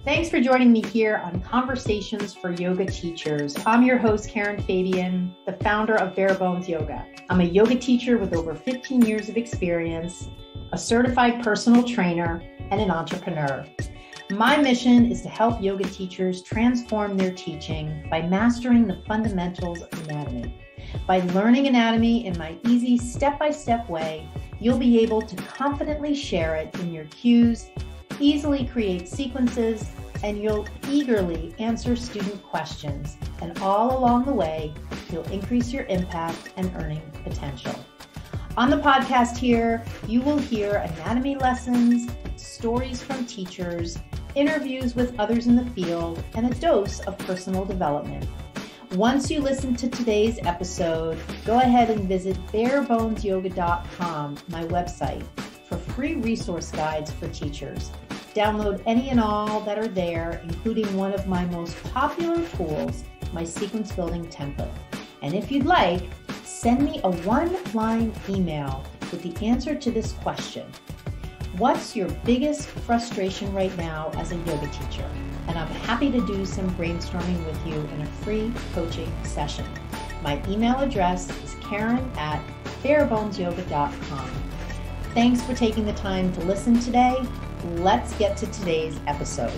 Thanks for joining me here on Conversations for Yoga Teachers. I'm your host, Karen Fabian, the founder of Bare Bones Yoga. I'm a yoga teacher with over 15 years of experience, a certified personal trainer, and an entrepreneur. My mission is to help yoga teachers transform their teaching by mastering the fundamentals of anatomy. By learning anatomy in my easy step-by-step way, you'll be able to confidently share it in your cues, easily create sequences, and you'll eagerly answer student questions. And all along the way, you'll increase your impact and earning potential. On the podcast here, you will hear anatomy lessons, stories from teachers, interviews with others in the field, and a dose of personal development. Once you listen to today's episode, go ahead and visit barebonesyoga.com, my website, for free resource guides for teachers. Download any and all that are there, including one of my most popular tools, my sequence building template. And if you'd like, send me a one-line email with the answer to this question. What's your biggest frustration right now as a yoga teacher? And I'm happy to do some brainstorming with you in a free coaching session. My email address is karen@barebonesyoga.com. Thanks for taking the time to listen today. Let's get to today's episode.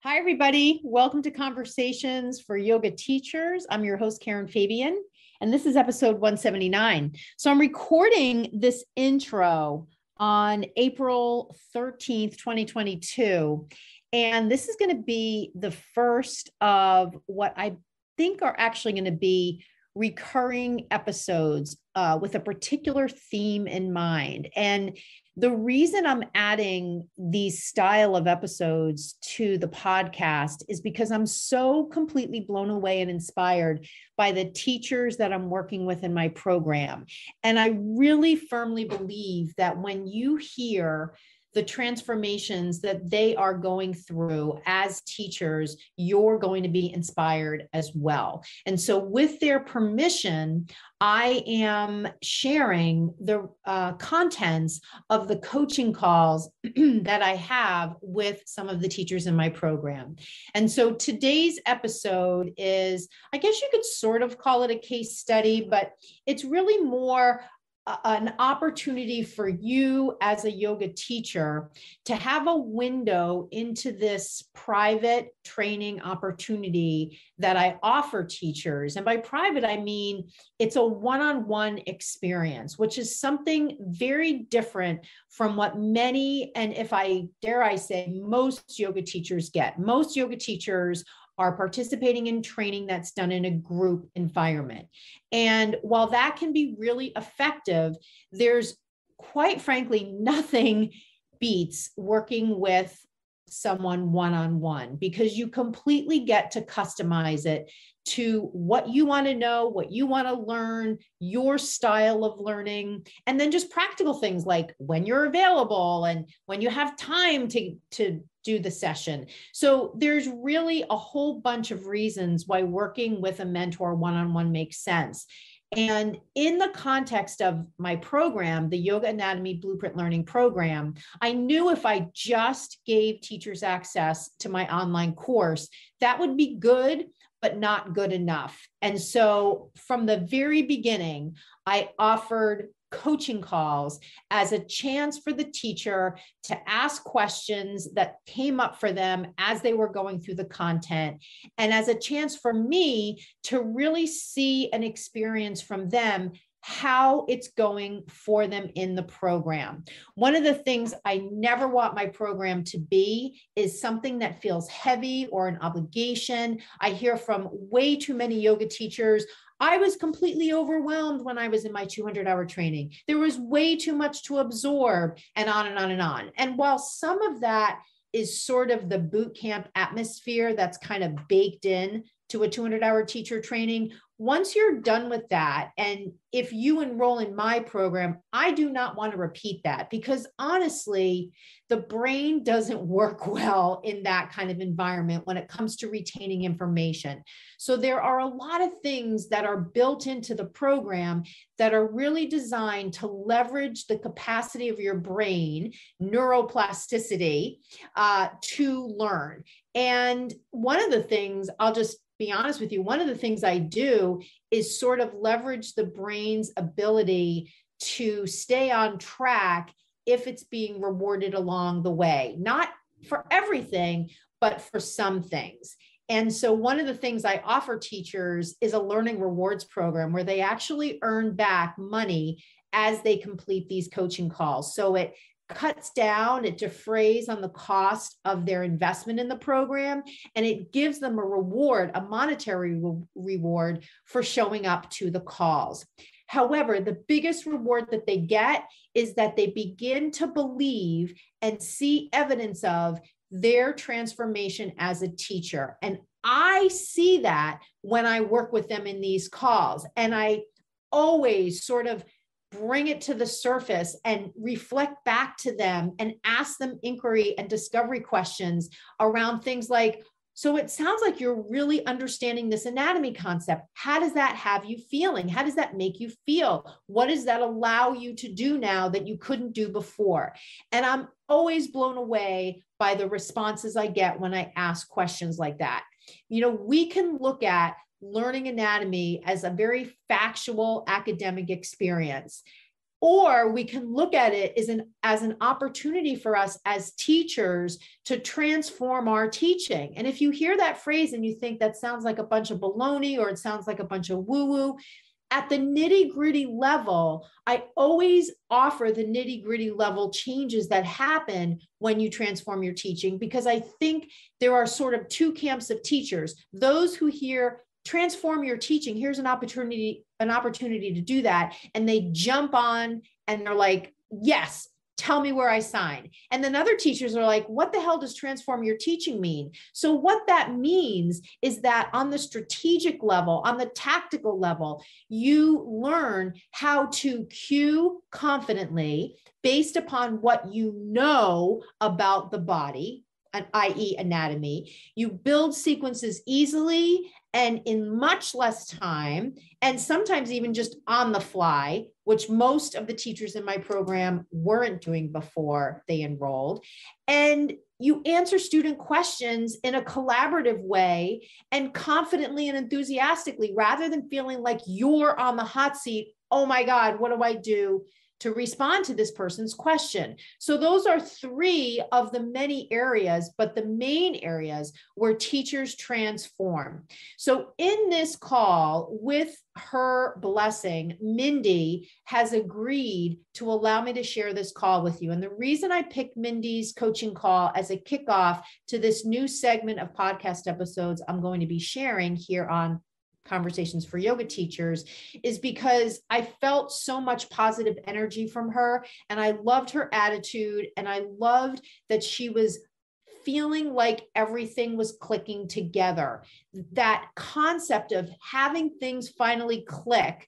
Hi, everybody. Welcome to Conversations for Yoga Teachers. I'm your host, Karen Fabian, and this is episode 179. So I'm recording this intro on April 13th, 2022. And this is going to be the first of what I think are actually going to be recurring episodes with a particular theme in mind. And the reason I'm adding these style of episodes to the podcast is because I'm so completely blown away and inspired by the teachers that I'm working with in my program. And I really firmly believe that when you hear the transformations that they are going through as teachers, you're going to be inspired as well. And so with their permission, I am sharing the contents of the coaching calls that I have with some of the teachers in my program. And so today's episode is, I guess you could sort of call it a case study, but it's really more an opportunity for you as a yoga teacher to have a window into this private training opportunity that I offer teachers. And by private, I mean, it's a one-on-one experience, which is something very different from what many, and if I dare I say, most yoga teachers get. Most yoga teachers are participating in training that's done in a group environment. And while that can be really effective, there's quite frankly nothing beats working with someone one-on-one, because you completely get to customize it to what you want to know, what you want to learn, your style of learning, and then just practical things like when you're available and when you have time to do the session. So there's really a whole bunch of reasons why working with a mentor one-on-one makes sense. And in the context of my program, the Yoga Anatomy Blueprint Learning Program, I knew if I just gave teachers access to my online course, that would be good, but not good enough. And so from the very beginning, I offered coaching calls as a chance for the teacher to ask questions that came up for them as they were going through the content, and as a chance for me to really see and experience from them how it's going for them in the program. One of the things I never want my program to be is something that feels heavy or an obligation. I hear from way too many yoga teachers, I was completely overwhelmed when I was in my 200-hour training. There was way too much to absorb, and on and on and on. And while some of that is sort of the boot camp atmosphere that's kind of baked in to a 200-hour teacher training, Once you're done with that, and if you enroll in my program, I do not want to repeat that, because honestly, the brain doesn't work well in that kind of environment when it comes to retaining information. So there are a lot of things that are built into the program that are really designed to leverage the capacity of your brain, neuroplasticity, to learn. And one of the things, I'll just be honest with you, one of the things I do is sort of leverage the brain's ability to stay on track if it's being rewarded along the way, not for everything, but for some things. And so one of the things I offer teachers is a learning rewards program where they actually earn back money as they complete these coaching calls. So it cuts down, it defrays on the cost of their investment in the program, and it gives them a reward, a monetary reward for showing up to the calls. However, the biggest reward that they get is that they begin to believe and see evidence of their transformation as a teacher. And I see that when I work with them in these calls, and I always sort of bring it to the surface and reflect back to them and ask them inquiry and discovery questions around things like, so it sounds like you're really understanding this anatomy concept. How does that have you feeling? How does that make you feel? What does that allow you to do now that you couldn't do before? And I'm always blown away by the responses I get when I ask questions like that. You know, we can look at learning anatomy as a very factual academic experience, or we can look at it as an opportunity for us as teachers to transform our teaching. And if you hear that phrase and you think that sounds like a bunch of baloney, or it sounds like a bunch of woo-woo, at the nitty-gritty level, I always offer the nitty-gritty level changes that happen when you transform your teaching, because I think there are sort of two camps of teachers. Those who hear transform your teaching, here's an opportunity to do that, and they jump on and they're like, yes, tell me where I sign. And then other teachers are like, what the hell does transform your teaching mean? So what that means is that on the strategic level, on the tactical level, you learn how to cue confidently based upon what you know about the body, i.e. anatomy. You build sequences easily and in much less time, and sometimes even just on the fly, which most of the teachers in my program weren't doing before they enrolled. And you answer student questions in a collaborative way and confidently and enthusiastically, rather than feeling like you're on the hot seat. Oh my God, what do I do to respond to this person's question? So those are three of the many areas, but the main areas where teachers transform. So in this call, with her blessing, Mindy has agreed to allow me to share this call with you. And the reason I picked Mindy's coaching call as a kickoff to this new segment of podcast episodes I'm going to be sharing here on Conversations for Yoga Teachers is because I felt so much positive energy from her, and I loved her attitude, and I loved that she was feeling like everything was clicking together. That concept of having things finally click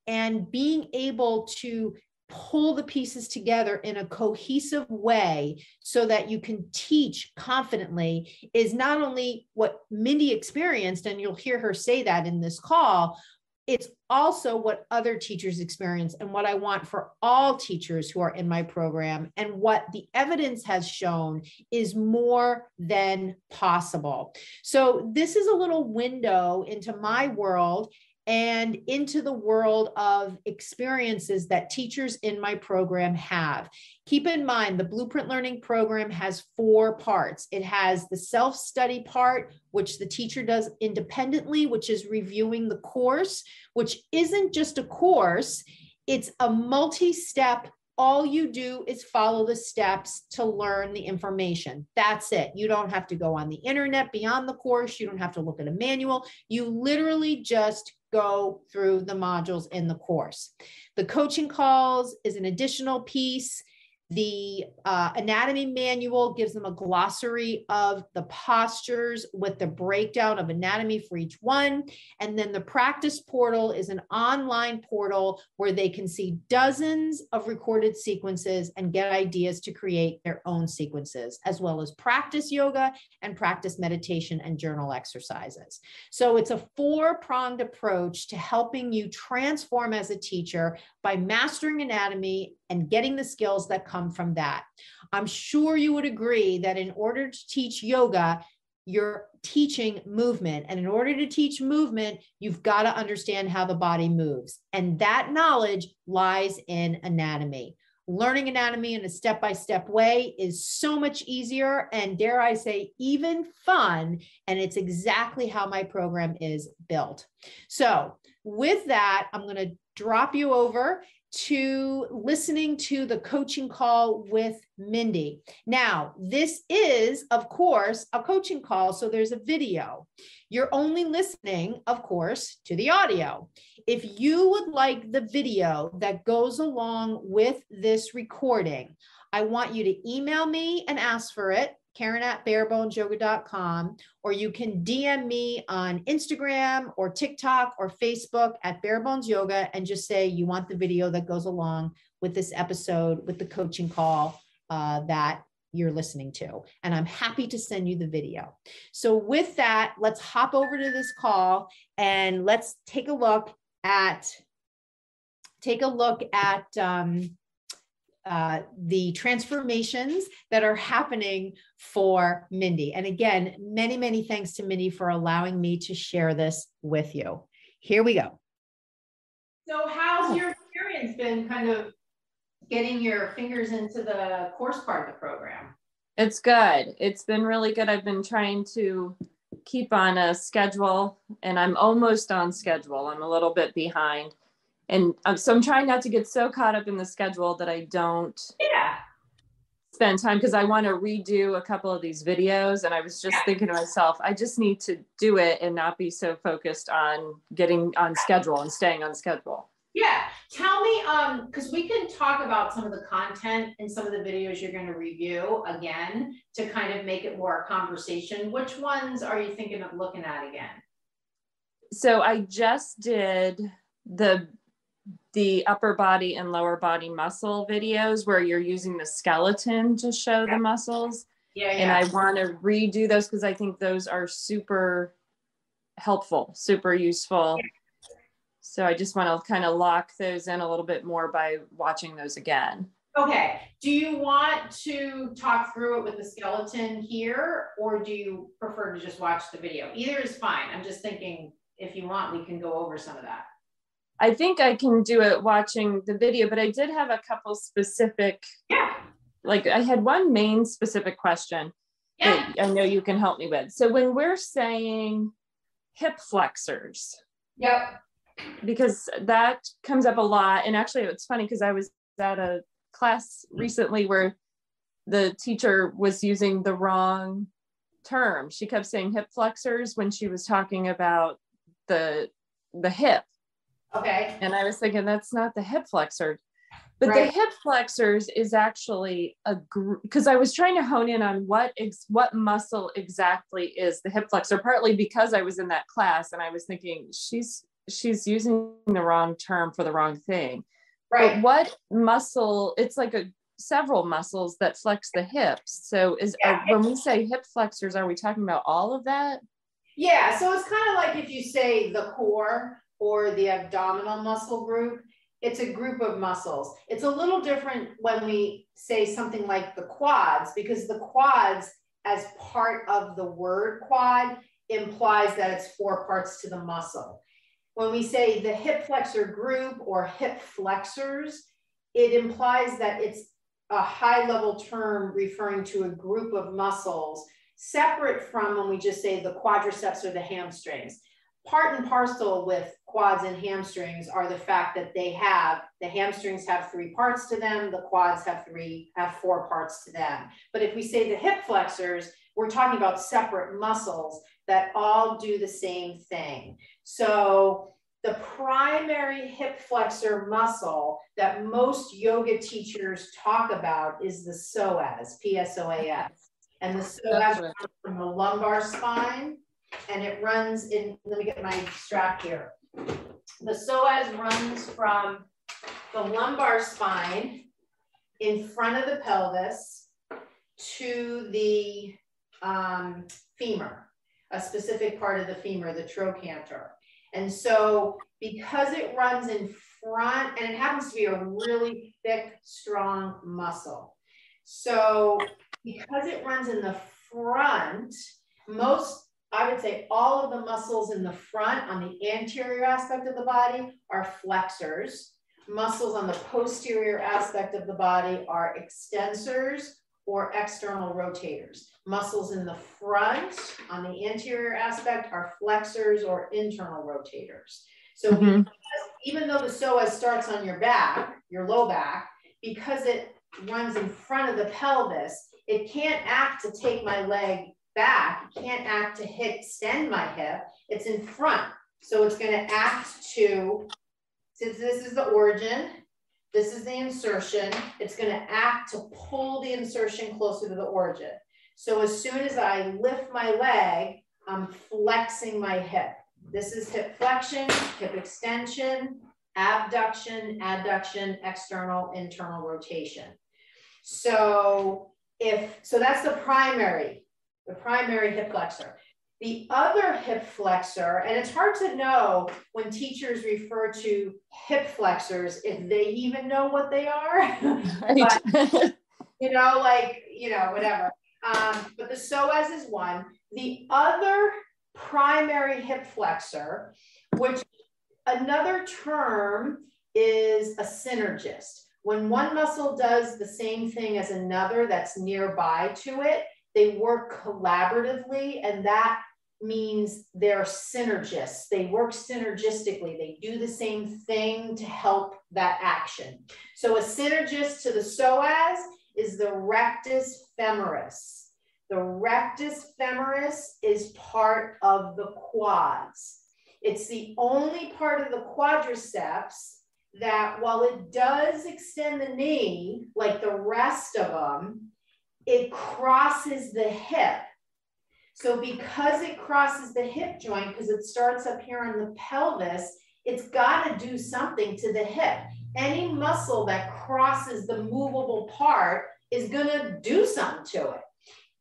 and being able to pull the pieces together in a cohesive way so that you can teach confidently is not only what Mindy experienced, and you'll hear her say that in this call, it's also what other teachers experience and what I want for all teachers who are in my program, and what the evidence has shown is more than possible. So this is a little window into my world and into the world of experiences that teachers in my program have. Keep in mind, the Blueprint Learning Program has 4 parts. It has the self-study part, which the teacher does independently, which is reviewing the course, which isn't just a course, it's a multi-step. All you do is follow the steps to learn the information. That's it. You don't have to go on the internet beyond the course. You don't have to look at a manual. You literally just go through the modules in the course. The coaching calls is an additional piece. The anatomy manual gives them a glossary of the postures with the breakdown of anatomy for each one. And then the practice portal is an online portal where they can see dozens of recorded sequences and get ideas to create their own sequences, as well as practice yoga and practice meditation and journal exercises. So it's a four-pronged approach to helping you transform as a teacher by mastering anatomy and getting the skills that come from that. I'm sure you would agree that in order to teach yoga, you're teaching movement. And in order to teach movement, you've got to understand how the body moves. And that knowledge lies in anatomy. Learning anatomy in a step-by-step way is so much easier and, dare I say, even fun. And it's exactly how my program is built. So with that, I'm going to drop you over to listening to the coaching call with Mindy. Now, this is, of course, a coaching call, so there's a video. You're only listening, of course, to the audio. If you would like the video that goes along with this recording, I want you to email me and ask for it, Karen@barebonesyoga.com, or you can DM me on Instagram or TikTok or Facebook at Barebones Yoga and just say you want the video that goes along with this episode, with the coaching call that you're listening to. And I'm happy to send you the video. So with that, let's hop over to this call and let's take a look at the transformations that are happening for Mindy. And again, many, many thanks to Mindy for allowing me to share this with you. Here we go. So how's your experience been kind of getting your fingers into the course part of the program? It's good. It's been really good. I've been trying to keep on a schedule and I'm almost on schedule. I'm a little bit behind. And so I'm trying not to get so caught up in the schedule that I don't spend time, because I want to redo a couple of these videos. And I was just thinking to myself, I just need to do it and not be so focused on getting on schedule and staying on schedule. Yeah. Tell me, because we can talk about some of the content in some of the videos you're going to review again to kind of make it more a conversation. Which ones are you thinking of looking at again? So I just did the upper body and lower body muscle videos where you're using the skeleton to show the muscles. And I want to redo those because I think those are super helpful, super useful. So I just want to kind of lock those in a little bit more by watching those again. Okay. Do you want to talk through it with the skeleton here, or do you prefer to just watch the video? Either is fine. I'm just thinking if you want, we can go over some of that. I think I can do it watching the video, but I did have a couple specific, like I had one main specific question that I know you can help me with. So when we're saying hip flexors, because that comes up a lot. And actually it's funny because I was at a class recently where the teacher was using the wrong term. She kept saying hip flexors when she was talking about the hip. Okay. And I was thinking that's not the hip flexor, but the hip flexors is actually a group, because I was trying to hone in on what muscle exactly is the hip flexor, partly because I was in that class and I was thinking she's using the wrong term for the wrong thing. But what muscle, it's like several muscles that flex the hips. So when we say hip flexors, are we talking about all of that? Yeah. So it's kind of like if you say the core or the abdominal muscle group, it's a group of muscles. It's a little different when we say something like the quads, because the quads as part of the word quad implies that it's 4 parts to the muscle. When we say the hip flexor group or hip flexors, it implies that it's a high level term referring to a group of muscles separate from when we just say the quadriceps or the hamstrings. Part and parcel with quads and hamstrings are the fact that the hamstrings have 3 parts to them, the quads have 4 parts to them. But if we say the hip flexors, we're talking about separate muscles that all do the same thing. So the primary hip flexor muscle that most yoga teachers talk about is the psoas, P-S-O-A-S. And the psoas runs from the lumbar spine, and it runs in, let me get my strap here. The psoas runs from the lumbar spine in front of the pelvis to the femur, a specific part of the femur, the trochanter. And so because it runs in front, and it happens to be a really thick, strong muscle. So because it runs in the front, I would say all of the muscles in the front on the anterior aspect of the body are flexors. Muscles on the posterior aspect of the body are extensors or external rotators. Muscles in the front on the anterior aspect are flexors or internal rotators. So even though the psoas starts on your back, your low back, because it runs in front of the pelvis, it can't act to take my leg back. It can't act to extend my hip. It's in front. So it's going to act to, since this is the origin, this is the insertion, it's going to act to pull the insertion closer to the origin. So as soon as I lift my leg, I'm flexing my hip. This is hip flexion, hip extension, abduction, adduction, external, internal rotation. So that's the primary hip flexor. The other hip flexor, and it's hard to know when teachers refer to hip flexors if they even know what they are. Right. But, whatever. But the psoas is one. The other primary hip flexor, which another term is a synergist. When one muscle does the same thing as another that's nearby to it, they work collaboratively, and that means they're synergists. They work synergistically. They do the same thing to help that action. So a synergist to the psoas is the rectus femoris. The rectus femoris is part of the quads. It's the only part of the quadriceps that, while it does extend the knee like the rest of them, it crosses the hip. So because it crosses the hip joint, because it starts up here on the pelvis, it's got to do something to the hip. Any muscle that crosses the movable part is going to do something to it.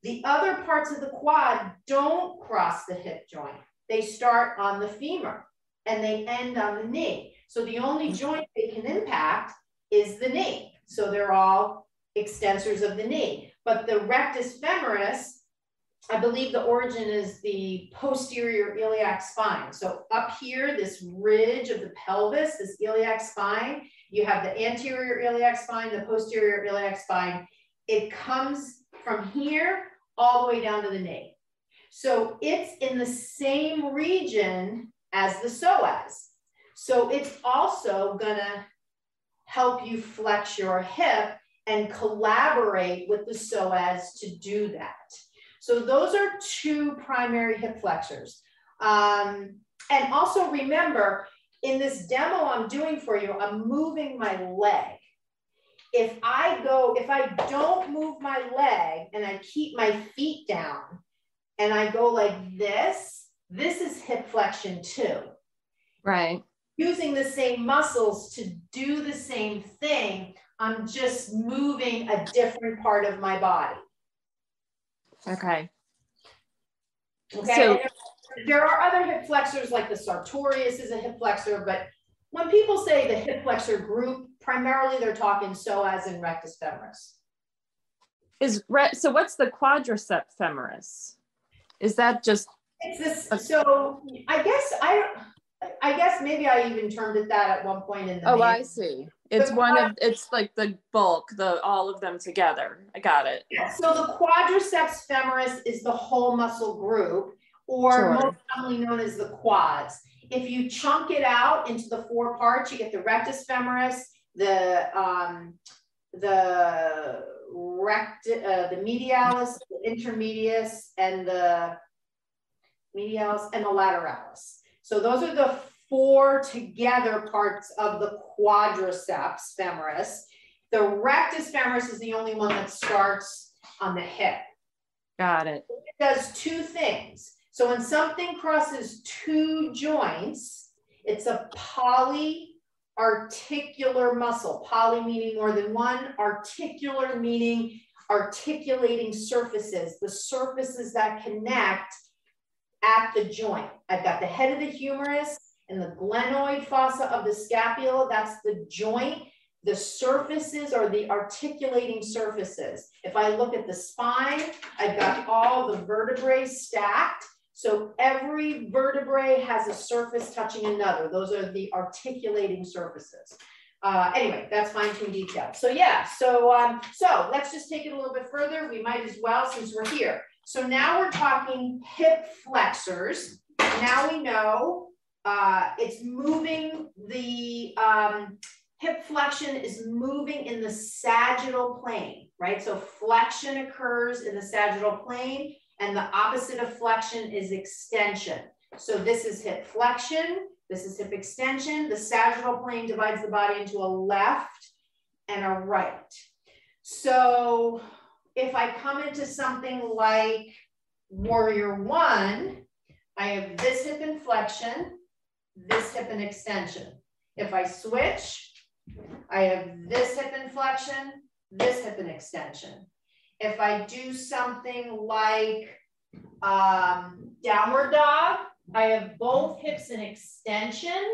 The other parts of the quad don't cross the hip joint. They start on the femur and they end on the knee. So the only joint they can impact is the knee. So they're all extensors of the knee. But the rectus femoris, I believe the origin is the posterior iliac spine. So up here, this ridge of the pelvis, this iliac spine, you have the anterior iliac spine, the posterior iliac spine. It comes from here all the way down to the knee. So it's in the same region as the psoas. So it's also gonna help you flex your hip and collaborate with the psoas to do that. So those are two primary hip flexors. And also remember, in this demo I'm doing for you, I'm moving my leg. If I don't move my leg and I keep my feet down and I go like this is hip flexion too. Right. Using the same muscles to do the same thing, I'm just moving a different part of my body. Okay. Okay. So there are other hip flexors, like the sartorius is a hip flexor, but when people say the hip flexor group, primarily they're talking psoas and rectus femoris. So what's the quadriceps femoris? Is that just? It's this. So I guess maybe I even termed it that at one point in the. Oh, I see. It's it's like the bulk, all of them together. I got it. So the quadriceps femoris is the whole muscle group, or most commonly known as the quads. If you chunk it out into the four parts, you get the rectus femoris, the medialis, the intermedius, and the lateralis. So those are the 4 together parts of the quadriceps femoris. The rectus femoris is the only one that starts on the hip. Got it. It does 2 things. So when something crosses 2 joints, it's a polyarticular muscle. Poly meaning more than one, articular meaning articulating surfaces, the surfaces that connect at the joint. I've got the head of the humerus and the glenoid fossa of the scapula. That's the joint. The surfaces are the articulating surfaces. If I look at the spine, I've got all the vertebrae stacked. So every vertebrae has a surface touching another. Those are the articulating surfaces. Anyway, that's fine-tuned detail. So yeah, so let's just take it a little bit further. We might as well, since we're here. So now we're talking hip flexors. Now we know it's moving the hip flexion is moving in the sagittal plane, right? So flexion occurs in the sagittal plane, and the opposite of flexion is extension. So this is hip flexion. This is hip extension. The sagittal plane divides the body into a left and a right. So if I come into something like warrior 1, I have this hip and flexion, this hip and extension. If I switch, I have this hip and flexion, this hip and extension. If I do something like downward dog, I have both hips in extension,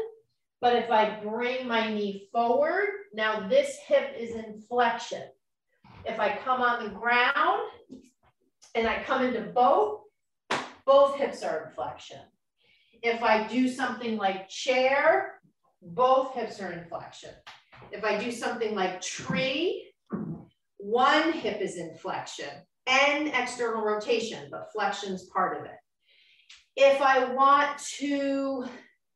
but if I bring my knee forward, now this hip is in flexion. If I come on the ground and I come into both hips are in flexion. If I do something like chair, both hips are in flexion. If I do something like tree, one hip is in flexion and external rotation, but flexion is part of it. If I want to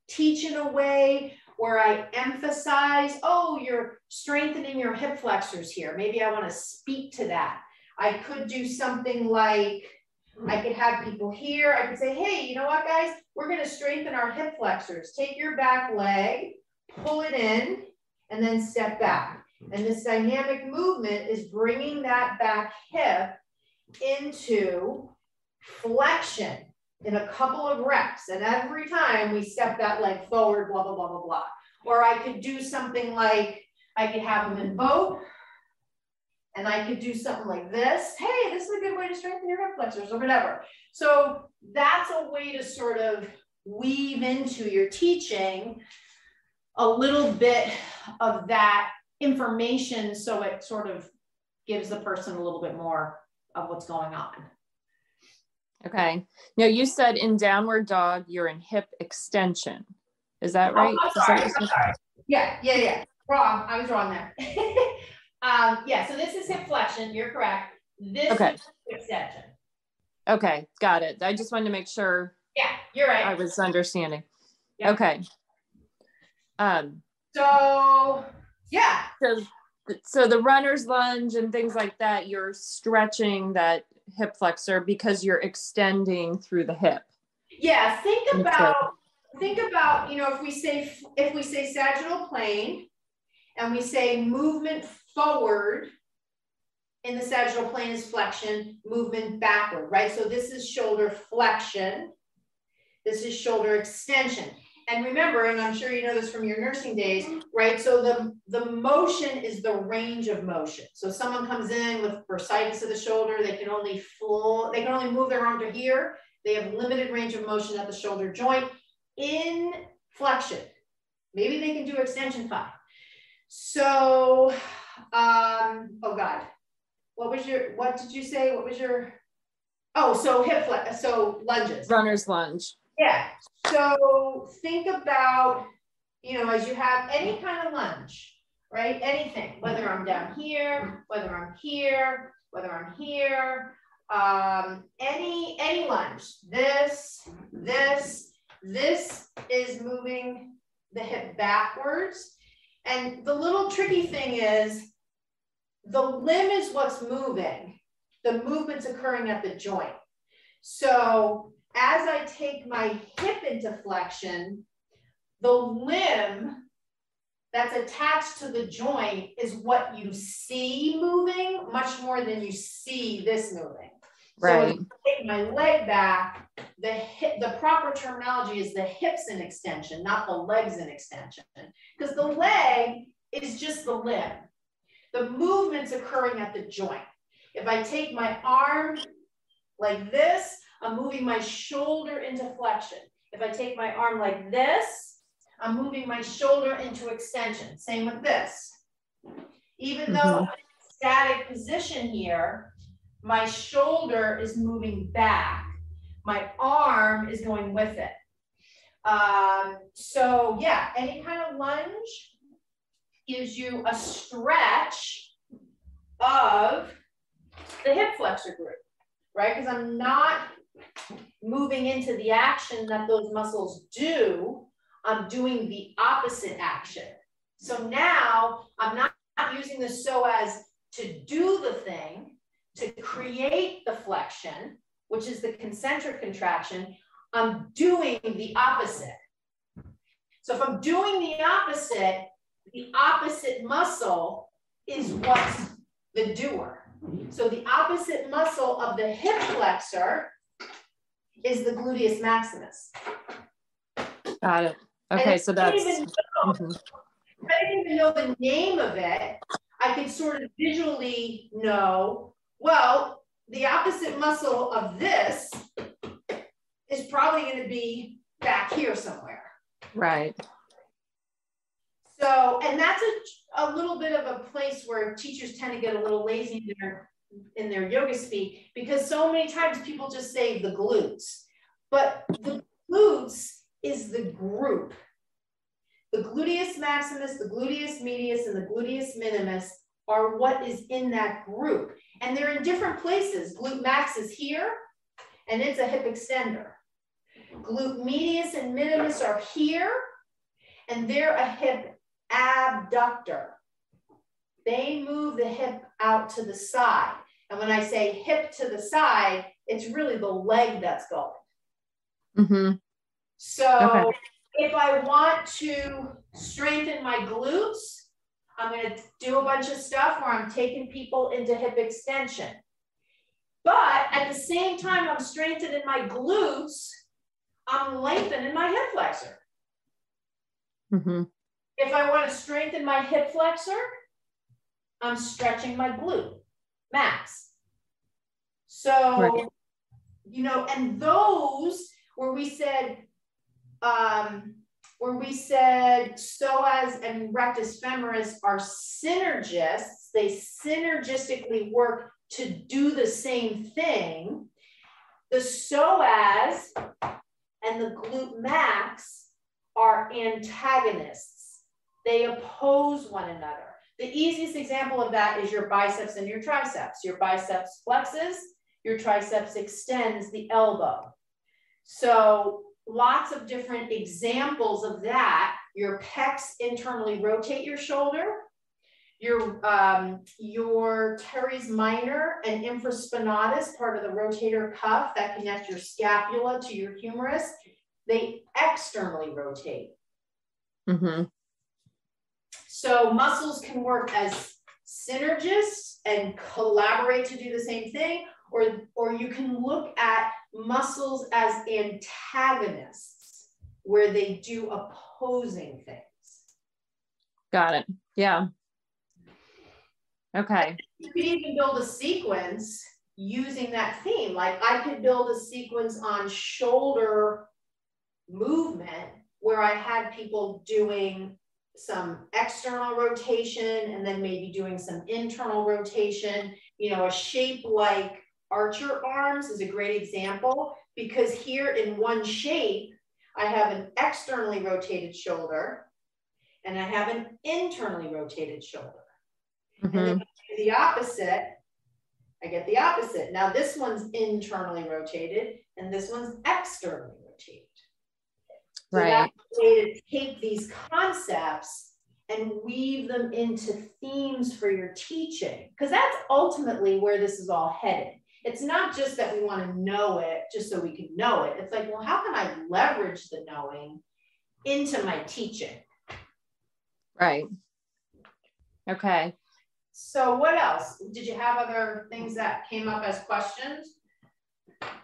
teach in a way where I emphasize, oh, you're strengthening your hip flexors here. Maybe I want to speak to that. I could do something like, I could have people here. I could say, hey, you know what, guys? We're going to strengthen our hip flexors. Take your back leg, pull it in, and then step back. And this dynamic movement is bringing that back hip into flexion in a couple of reps. And every time we step that leg forward, blah, blah, blah, blah, blah. Or I could do something like, I could have them in both. And I could do something like this. Hey, this is a good way to strengthen your hip flexors or whatever. So that's a way to sort of weave into your teaching a little bit of that information, so it sort of gives the person a little bit more of what's going on. Okay. Now you said in downward dog, you're in hip extension. Is that right? Oh, I'm sorry. Yeah. Wrong. I was wrong there. Yeah, so this is hip flexion. You're correct. This is hip extension. Okay, got it. I just wanted to make sure. Yeah, you're right. I was understanding. Yep. Okay. So yeah. So the runner's lunge and things like that, you're stretching that hip flexor because you're extending through the hip. Yeah, think about, you know, if we say sagittal plane and we say movement forward in the sagittal plane is flexion, movement backward, right? So this is shoulder flexion. This is shoulder extension. And remember, and I'm sure you know this from your nursing days, right? So the motion is the range of motion. So someone comes in with bursitis of the shoulder, they can only move their arm to here. They have limited range of motion at the shoulder joint in flexion. Maybe they can do extension fine. So, oh God, what did you say? What was your, oh, so hip flex, so lunges. Runner's lunge. Yeah. So think about, you know, as you have any kind of lunge, right? Anything, whether I'm down here, whether I'm here, whether I'm here, any lunge, this is moving the hip backwards. And the little tricky thing is the limb is what's moving. The movement's occurring at the joint. So as I take my hip into flexion, the limb that's attached to the joint is what you see moving much more than you see this moving. Right. So if I take my leg back, the proper terminology is the hips in extension, not the legs in extension, because the leg is just the limb. The movement's occurring at the joint. If I take my arm like this, I'm moving my shoulder into flexion. If I take my arm like this, I'm moving my shoulder into extension. Same with this. Even though I'm in a static position here, my shoulder is moving back. My arm is going with it. So yeah, any kind of lunge gives you a stretch of the hip flexor group, right? Because I'm not moving into the action that those muscles do. I'm doing the opposite action. So now I'm not using the psoas to do the thing, to create the flexion, which is the concentric contraction. I'm doing the opposite. So if I'm doing the opposite muscle is what's the doer. So the opposite muscle of the hip flexor is the gluteus maximus. Got it. Okay, so that's... I didn't even know the name of it. I could sort of visually know, well, the opposite muscle of this is probably going to be back here somewhere. Right. So, and that's a little bit of a place where teachers tend to get a little lazy in their yoga speak, because so many times people just say the glutes, but the glutes is the group. The gluteus maximus, the gluteus medius, and the gluteus minimus are what is in that group. And they're in different places. Glute max is here, and it's a hip extender. Glute medius and minimus are here, and they're a hip abductor. They move the hip out to the side. And when I say hip to the side, it's really the leg that's going. Mm-hmm. So if I want to strengthen my glutes, I'm going to do a bunch of stuff where I'm taking people into hip extension. But at the same time I'm strengthening my glutes, I'm lengthening my hip flexor. Mm-hmm. If I want to strengthen my hip flexor, I'm stretching my glute max. So, you know, and those where we said psoas and rectus femoris are synergists, they synergistically work to do the same thing. The psoas and the glute max are antagonists. They oppose one another. The easiest example of that is your biceps and your triceps. Your biceps flexes, your triceps extends the elbow. So lots of different examples of that. Your pecs internally rotate your shoulder. Your teres minor and infraspinatus, part of the rotator cuff that connects your scapula to your humerus, they externally rotate. Mm-hmm. So muscles can work as synergists and collaborate to do the same thing, or you can look at muscles as antagonists where they do opposing things. Got it. Yeah. Okay. You could even build a sequence using that theme. Like I could build a sequence on shoulder movement where I had people doing some external rotation and then maybe doing some internal rotation. You know, a shape like archer arms is a great example, because here in one shape, I have an externally rotated shoulder and I have an internally rotated shoulder. Mm-hmm. And then the opposite, I get the opposite. Now this one's internally rotated and this one's externally rotated. So that's a way to take these concepts and weave them into themes for your teaching, because that's ultimately where this is all headed. It's not just that we want to know it just so we can know it. It's like, well, how can I leverage the knowing into my teaching. Right. Okay. So what else? Did you have other things that came up as questions?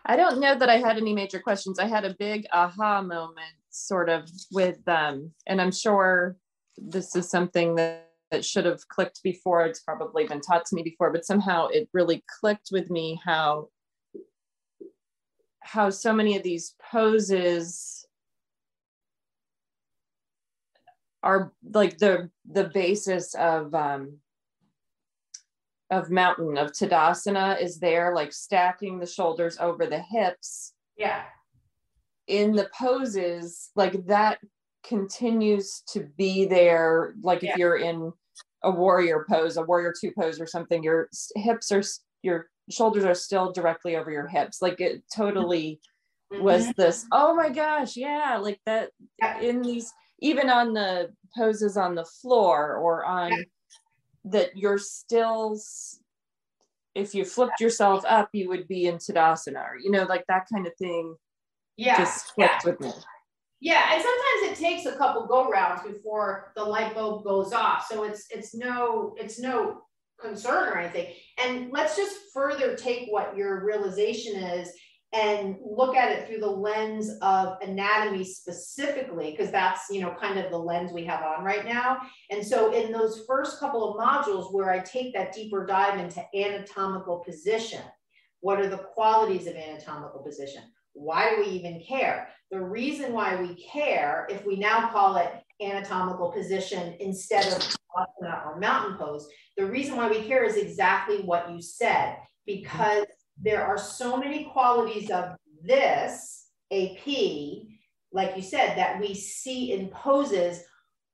I don't know that I had any major questions. I had a big aha moment sort of with and I'm sure this is something that should have clicked before. It's probably been taught to me before, but somehow it really clicked with me how so many of these poses are like the basis of mountain, of Tadasana is there, like stacking the shoulders over the hips. Yeah. In the poses, like that continues to be there. Like if you're in a warrior pose, a warrior two pose or something, your shoulders are still directly over your hips. Like it totally was this, oh my gosh, yeah, like that in these, even on the poses on the floor or on that you're still, if you flipped yourself up, you would be in Tadasana, or, you know, like that kind of thing. Just clicked with me. Yeah, and sometimes it takes a couple go rounds before the light bulb goes off. So it's no concern or anything. And let's just further take what your realization is and look at it through the lens of anatomy specifically, because that's, you know, kind of the lens we have on right now. And so in those first couple of modules where I take that deeper dive into anatomical position, what are the qualities of anatomical position? Why do we even care? The reason why we care, if we now call it anatomical position instead of asana or mountain pose, the reason why we care is exactly what you said, because there are so many qualities of this AP, like you said, that we see in poses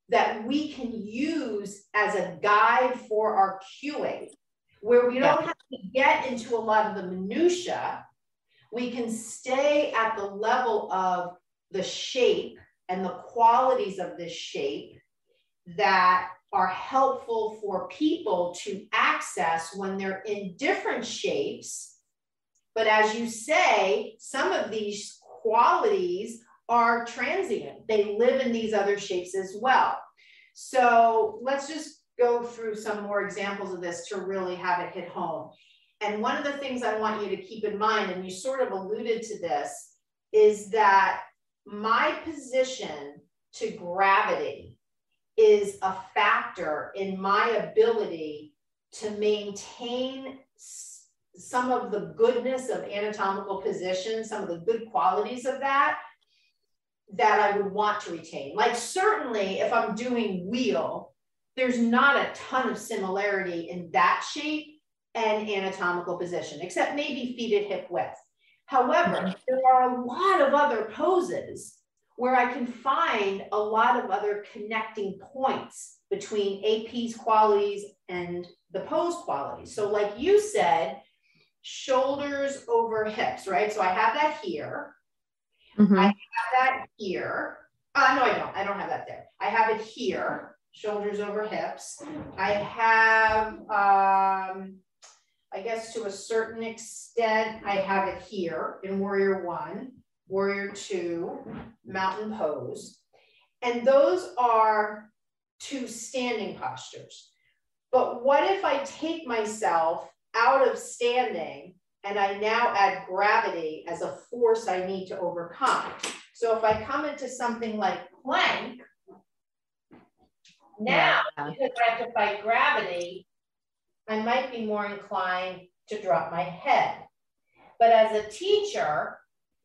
that we can use as a guide for our cueing, where we don't have to get into a lot of the minutia. We can stay at the level of the shape and the qualities of this shape that are helpful for people to access when they're in different shapes. But as you say, some of these qualities are transient. They live in these other shapes as well. So let's just go through some more examples of this to really have it hit home. And one of the things I want you to keep in mind, and you sort of alluded to this, is that my position to gravity is a factor in my ability to maintain some of the goodness of anatomical position, some of the good qualities of that I would want to retain. Like certainly if I'm doing wheel, there's not a ton of similarity in that shape and anatomical position, except maybe feet at hip width. However, there are a lot of other poses where I can find a lot of other connecting points between AP's qualities and the pose qualities. So like you said, shoulders over hips, right? So I have that here. I have that here. No, I don't have that there. I have it here, shoulders over hips. I have, I guess to a certain extent, I have it here in Warrior 1, Warrior 2, Mountain Pose. And those are two standing postures. But what if I take myself out of standing and I now add gravity as a force I need to overcome? So if I come into something like plank, now because I have to fight gravity, I might be more inclined to drop my head. But as a teacher,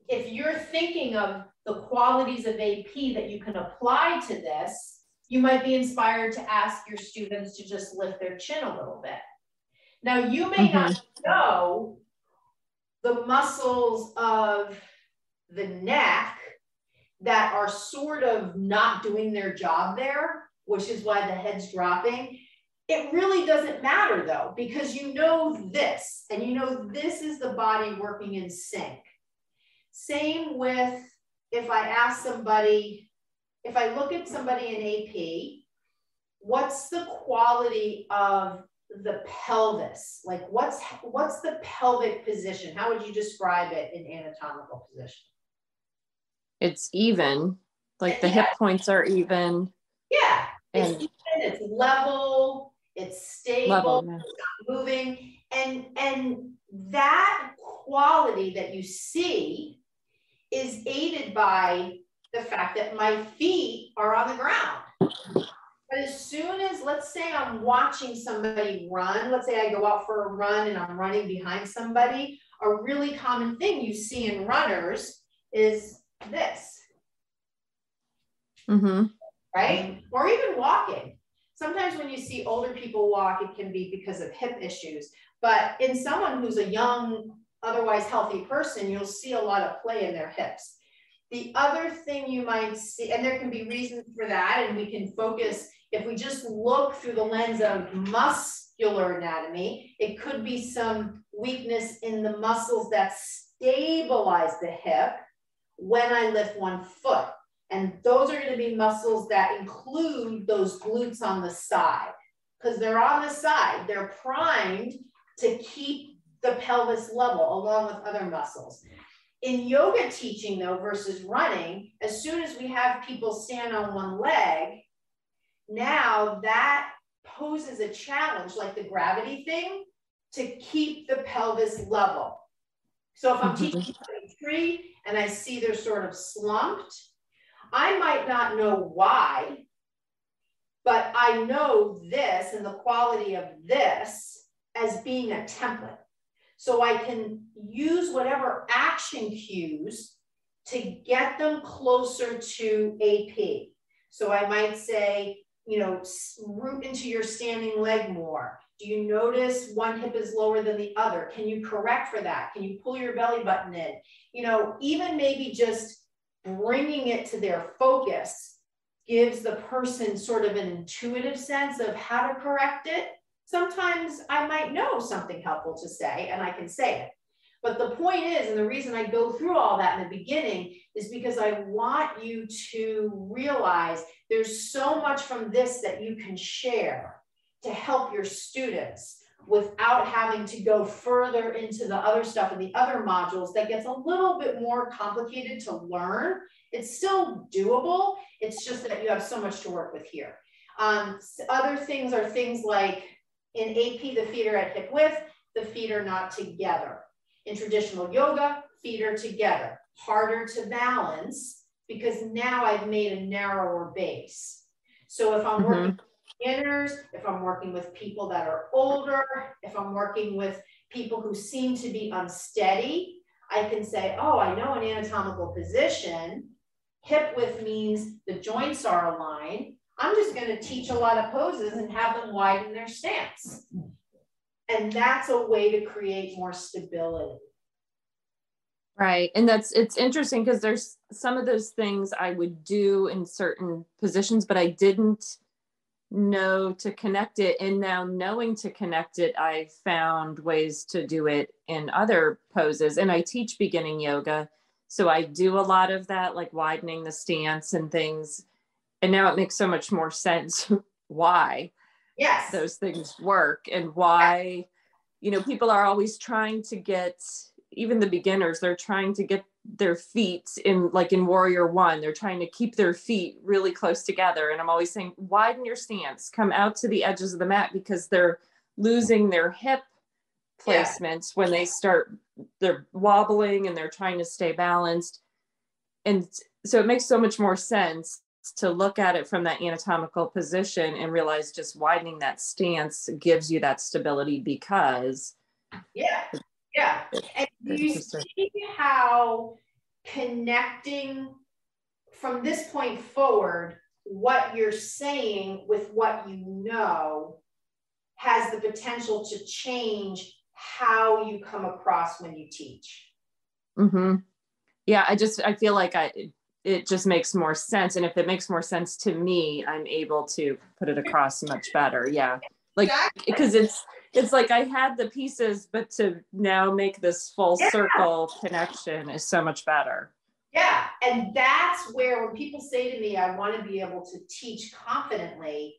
if you're thinking of the qualities of AP that you can apply to this, you might be inspired to ask your students to just lift their chin a little bit. Now, you may not know the muscles of the neck that are sort of not doing their job there, which is why the head's dropping. It really doesn't matter though, because you know this, and you know this is the body working in sync. Same with if I ask somebody, if I look at somebody in AP, what's the quality of the pelvis? Like what's the pelvic position? How would you describe it in anatomical position? It's even, Like the hip points are even. Yeah. And it's even, it's level, it's stable, it's not moving. And that quality that you see is aided by the fact that my feet are on the ground. But as soon as, let's say I'm watching somebody run, let's say I go out for a run and I'm running behind somebody, a really common thing you see in runners is this. Mm-hmm. Right? Or even walking. Sometimes when you see older people walk, it can be because of hip issues. But in someone who's a young, otherwise healthy person, you'll see a lot of play in their hips. The other thing you might see, and there can be reasons for that, and we can focus, if we just look through the lens of muscular anatomy, it could be some weakness in the muscles that stabilize the hip when I lift one foot. And those are going to be muscles that include those glutes on the side, because they're on the side. They're primed to keep the pelvis level along with other muscles. In yoga teaching, though, versus running, as soon as we have people stand on one leg, now that poses a challenge, like the gravity thing, to keep the pelvis level. So if I'm teaching a tree and I see they're sort of slumped, I might not know why, but I know this and the quality of this as being a template. So I can use whatever action cues to get them closer to AP. So I might say, you know, root into your standing leg more. Do you notice one hip is lower than the other? Can you correct for that? Can you pull your belly button in? You know, even maybe just bringing it to their focus gives the person sort of an intuitive sense of how to correct it. Sometimes I might know something helpful to say and I can say it. But the point is, and the reason I go through all that in the beginning is because I want you to realize there's so much from this that you can share to help your students without having to go further into the other stuff and the other modules that gets a little bit more complicated to learn. It's still doable. It's just that you have so much to work with here. Other things are things like in AP, the feet are at hip width, the feet are not together. In traditional yoga, feet are together. Harder to balance because now I've made a narrower base. So if I'm working with beginners, if I'm working with people that are older, if I'm working with people who seem to be unsteady, I can say, oh, I know an anatomical position. Hip width means the joints are aligned. I'm just going to teach a lot of poses and have them widen their stance. And that's a way to create more stability. Right. And it's interesting because there's some of those things I would do in certain positions, but I didn't know to connect it. And now knowing to connect it, I found ways to do it in other poses. And I teach beginning yoga. So I do a lot of that, like widening the stance and things. And now it makes so much more sense why those things work and why, you know, people are always trying to get, even the beginners, they're trying to get their feet in, like in Warrior One, they're trying to keep their feet really close together. And I'm always saying, widen your stance, come out to the edges of the mat, because they're losing their hip placements when they start, they're wobbling and they're trying to stay balanced. And so it makes so much more sense to look at it from that anatomical position and realize just widening that stance gives you that stability because. And do you see how connecting from this point forward, what you're saying with what you know has the potential to change how you come across when you teach? Yeah, I feel like it just makes more sense. And if it makes more sense to me, I'm able to put it across much better. Yeah. Like, because it's like I had the pieces, but to now make this full circle connection is so much better. Yeah. And that's where when people say to me, I want to be able to teach confidently,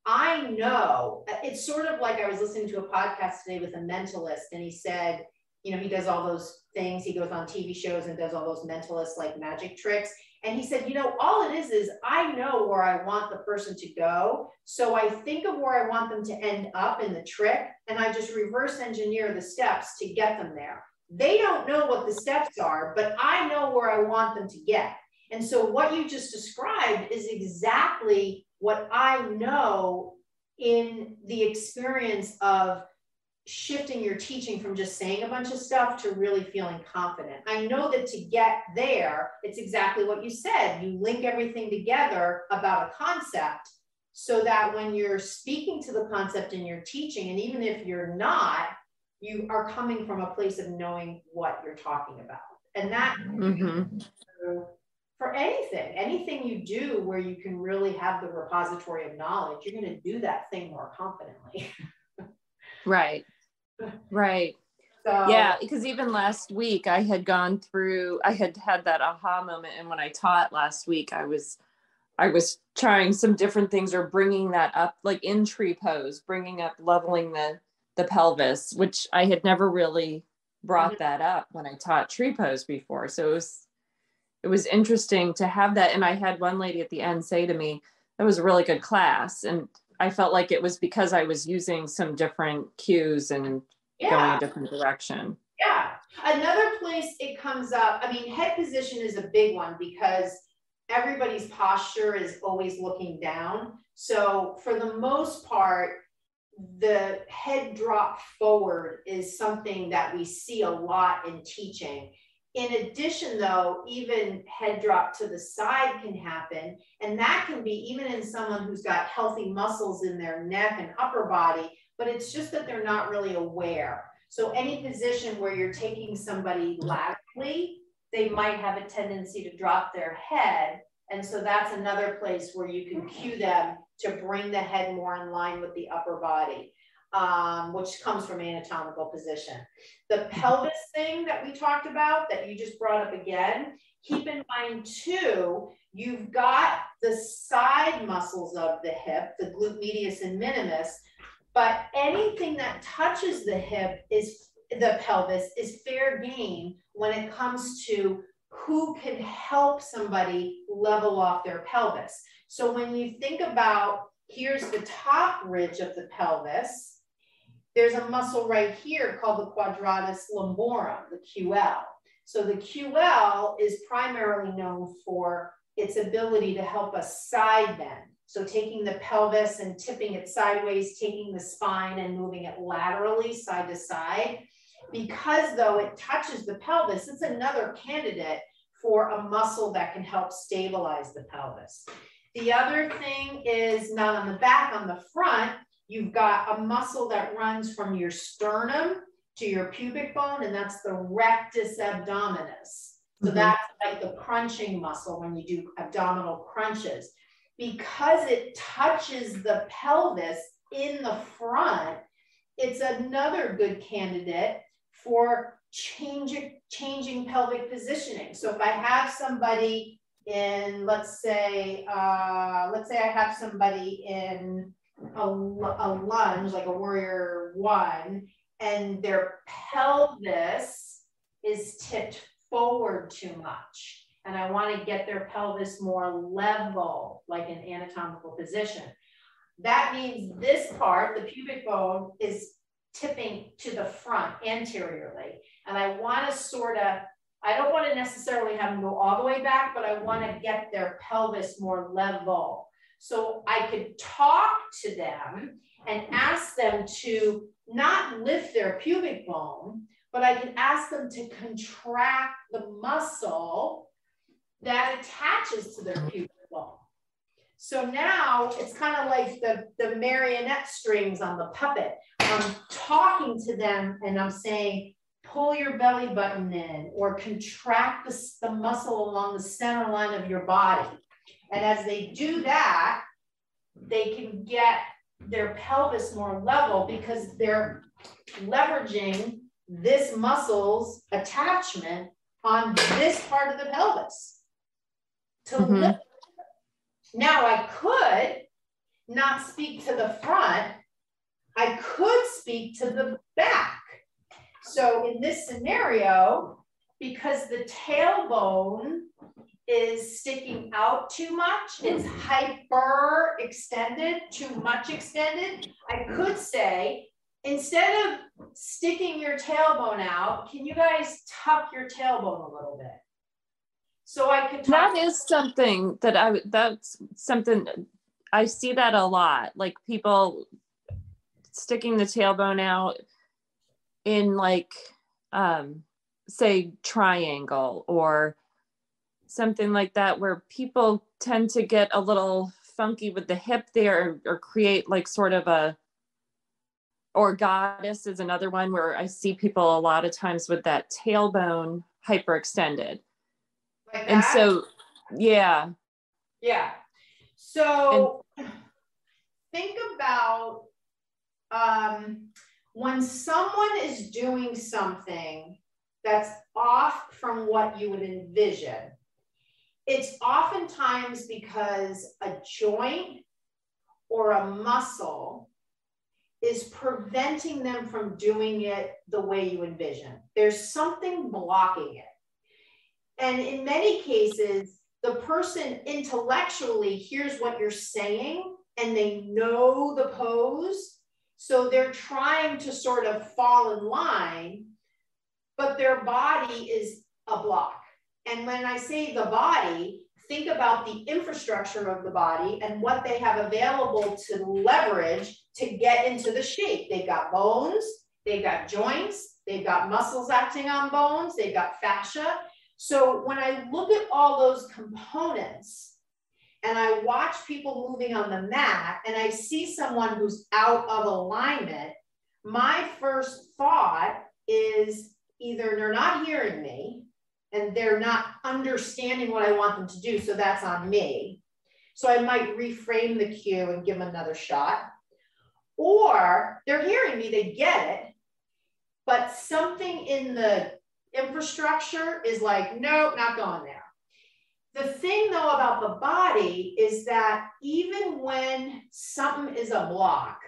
I know it's sort of like I was listening to a podcast today with a mentalist, and he said, you know, he does all those things. He goes on TV shows and does all those mentalist like magic tricks. And he said, you know, all it is I know where I want the person to go. So I think of where I want them to end up in the trick, and I just reverse engineer the steps to get them there. They don't know what the steps are, but I know where I want them to get. And so what you just described is exactly what I know in the experience of shifting your teaching from just saying a bunch of stuff to really feeling confident. I know that to get there, it's exactly what you said. You link everything together about a concept so that when you're speaking to the concept in your teaching, and even if you're not, you are coming from a place of knowing what you're talking about. And that for anything you do where you can really have the repository of knowledge, you're going to do that thing more confidently. Right. Right. So, yeah, because even last week I had had that aha moment. And when I taught last week, I was trying some different things, or bringing that up, like in tree pose, bringing up leveling the pelvis, which I had never really brought that up when I taught tree pose before. So it was interesting to have that. And I had one lady at the end say to me, that was a really good class. And I felt like it was because I was using some different cues and going a different direction. Yeah. Another place it comes up, I mean, head position is a big one because everybody's posture is always looking down. So for the most part, the head drop forward is something that we see a lot in teaching. In addition, though, even head drop to the side can happen. And that can be even in someone who's got healthy muscles in their neck and upper body, but it's just that they're not really aware. So any position where you're taking somebody laterally, they might have a tendency to drop their head. And so that's another place where you can cue them to bring the head more in line with the upper body, which comes from anatomical position. The pelvis thing that we talked about that you just brought up again, keep in mind too, you've got the side muscles of the hip, the glute medius and minimus, but anything that touches the hip the pelvis is fair game when it comes to who can help somebody level off their pelvis. So when you think about, here's the top ridge of the pelvis, there's a muscle right here called the quadratus lumborum, the QL. So the QL is primarily known for its ability to help us side bend. So taking the pelvis and tipping it sideways, taking the spine and moving it laterally side to side. Because though it touches the pelvis, it's another candidate for a muscle that can help stabilize the pelvis. The other thing is not on the back, on the front, you've got a muscle that runs from your sternum to your pubic bone, and that's the rectus abdominis. So that's like the crunching muscle when you do abdominal crunches. Because it touches the pelvis in the front, it's another good candidate for changing pelvic positioning. So if I have somebody in, let's say I have somebody in a lunge, like a warrior one, and their pelvis is tipped forward too much, and I want to get their pelvis more level, like an anatomical position. That means this part, the pubic bone, is tipping to the front anteriorly. And I want to I don't want to necessarily have them go all the way back, but I want to get their pelvis more level. So I could talk to them and ask them to not lift their pubic bone, but I could ask them to contract the muscle that attaches to their pubic bone. So now it's kind of like the marionette strings on the puppet. I'm talking to them and I'm saying, pull your belly button in, or contract the muscle along the center line of your body. And as they do that, they can get their pelvis more level because they're leveraging this muscle's attachment on this part of the pelvis to lift. Now I could not speak to the front, I could speak to the back. So in this scenario, because the tailbone is sticking out too much. It's hyper extended, too much extended. I could say, instead of sticking your tailbone out, can you guys tuck your tailbone a little bit? So I could talk. That is something that that's something I see that a lot, like people sticking the tailbone out in like, say triangle or something like that, where people tend to get a little funky with the hip there, or create like sort of a, or goddess is another one where I see people a lot of times with that tailbone hyperextended. Like and that? So, yeah. Yeah. So think about when someone is doing something that's off from what you would envision, it's oftentimes because a joint or a muscle is preventing them from doing it the way you envision. There's something blocking it. And in many cases, the person intellectually hears what you're saying and they know the pose. So they're trying to sort of fall in line, but their body is a block. And when I say the body, think about the infrastructure of the body and what they have available to leverage to get into the shape. They've got bones, they've got joints, they've got muscles acting on bones, they've got fascia. So when I look at all those components and I watch people moving on the mat and I see someone who's out of alignment, my first thought is either they're not hearing me and they're not understanding what I want them to do, so that's on me. So I might reframe the cue and give them another shot. Or they're hearing me, they get it, but something in the infrastructure is like, nope, not going there. The thing though about the body is that even when something is a block,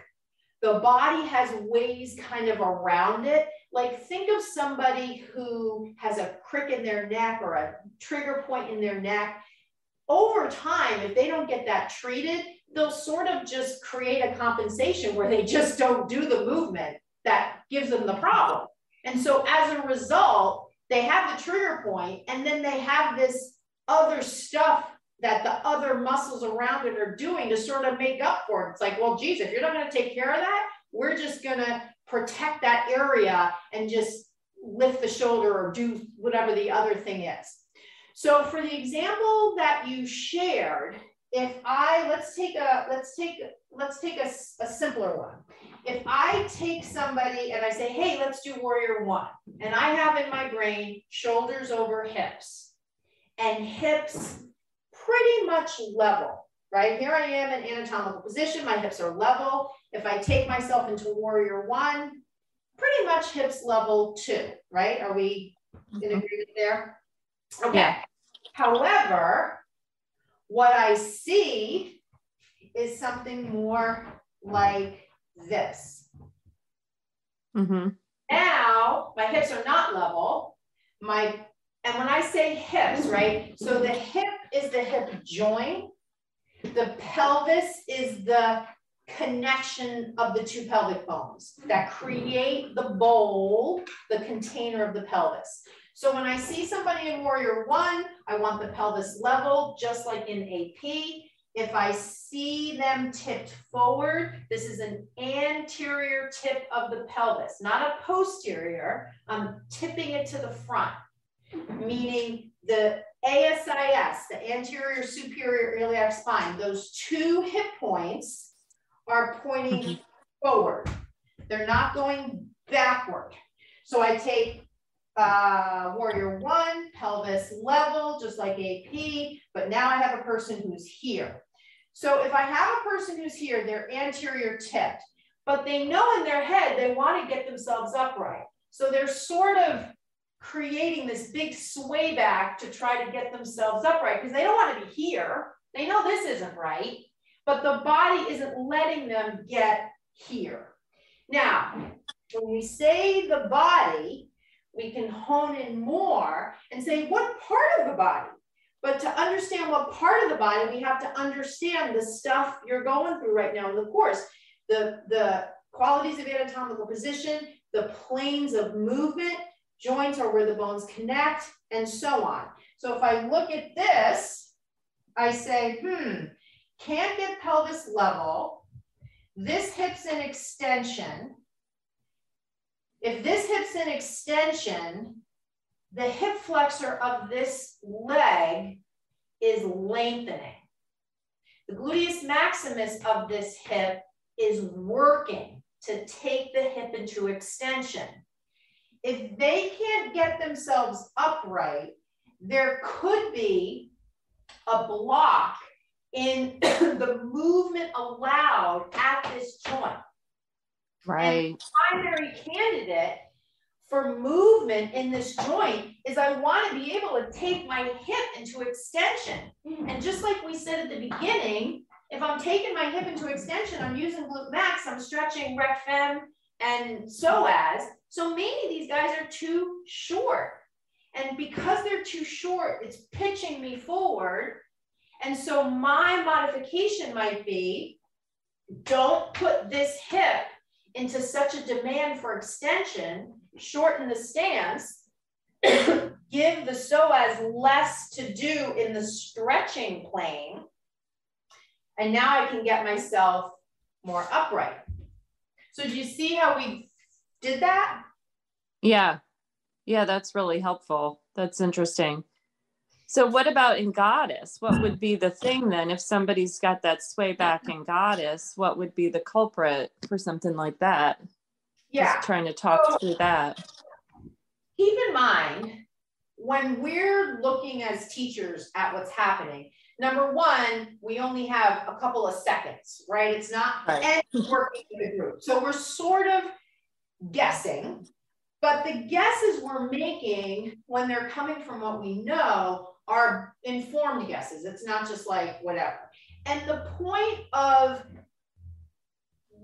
the body has ways kind of around it. Like think of somebody who has a crick in their neck or a trigger point in their neck. Over time, if they don't get that treated, they'll sort of just create a compensation where they just don't do the movement that gives them the problem. And so as a result, they have the trigger point and then they have this other stuff that the other muscles around it are doing to sort of make up for it. It's like, well, geez, if you're not going to take care of that, we're just going to protect that area and just lift the shoulder or do whatever the other thing is. So for the example that you shared, if I, let's take a simpler one. If I take somebody and I say, hey, let's do warrior one, and I have in my brain shoulders over hips and hips pretty much level, right? Here I am in anatomical position, my hips are level. If I take myself into warrior one, pretty much hips level too, right? Are we in agreement there? Okay. Yeah. However, what I see is something more like this. Mm-hmm. Now, my hips are not level. And when I say hips, right? So the hip is the hip joint. The pelvis is the connection of the two pelvic bones that create the bowl, the container of the pelvis. So when I see somebody in warrior one, I want the pelvis level, just like in AP. If I see them tipped forward, this is an anterior tip of the pelvis, not a posterior. I'm tipping it to the front, meaning the ASIS, the anterior superior iliac spine, those two hip points are pointing forward. They're not going backward. So I take warrior one, pelvis level, just like AP, but now I have a person who's here. So if I have a person who's here, they're anterior tipped, but they know in their head they want to get themselves upright. So they're sort of creating this big sway back to try to get themselves upright because they don't want to be here. They know this isn't right, but the body isn't letting them get here. Now, when we say the body, we can hone in more and say, what part of the body? But to understand what part of the body, we have to understand the stuff you're going through right now in the course. The qualities of anatomical position, the planes of movement, joints are where the bones connect, and so on. So if I look at this, I say, can't get pelvis level. This hip's in extension. If this hip's in extension, the hip flexor of this leg is lengthening. The gluteus maximus of this hip is working to take the hip into extension. If they can't get themselves upright, there could be a block in the movement allowed at this joint. Right. And the primary candidate for movement in this joint is I want to be able to take my hip into extension. And just like we said at the beginning, if I'm taking my hip into extension, I'm using glute max, I'm stretching rec fem and psoas. So maybe these guys are too short. And because they're too short, it's pitching me forward. And so my modification might be, don't put this hip into such a demand for extension, shorten the stance, give the psoas less to do in the stretching plane, and now I can get myself more upright. So do you see how we did that? Yeah. Yeah, that's really helpful. That's interesting. So what about in goddess? What would be the thing then? If somebody's got that sway back in goddess, what would be the culprit for something like that? Yeah. Just trying to talk through that. Keep in mind, when we're looking as teachers at what's happening, number one, we only have a couple of seconds, right? It's not any working in the group. So we're sort of guessing, but the guesses we're making when they're coming from what we know are informed guesses. It's not just like whatever. And the point of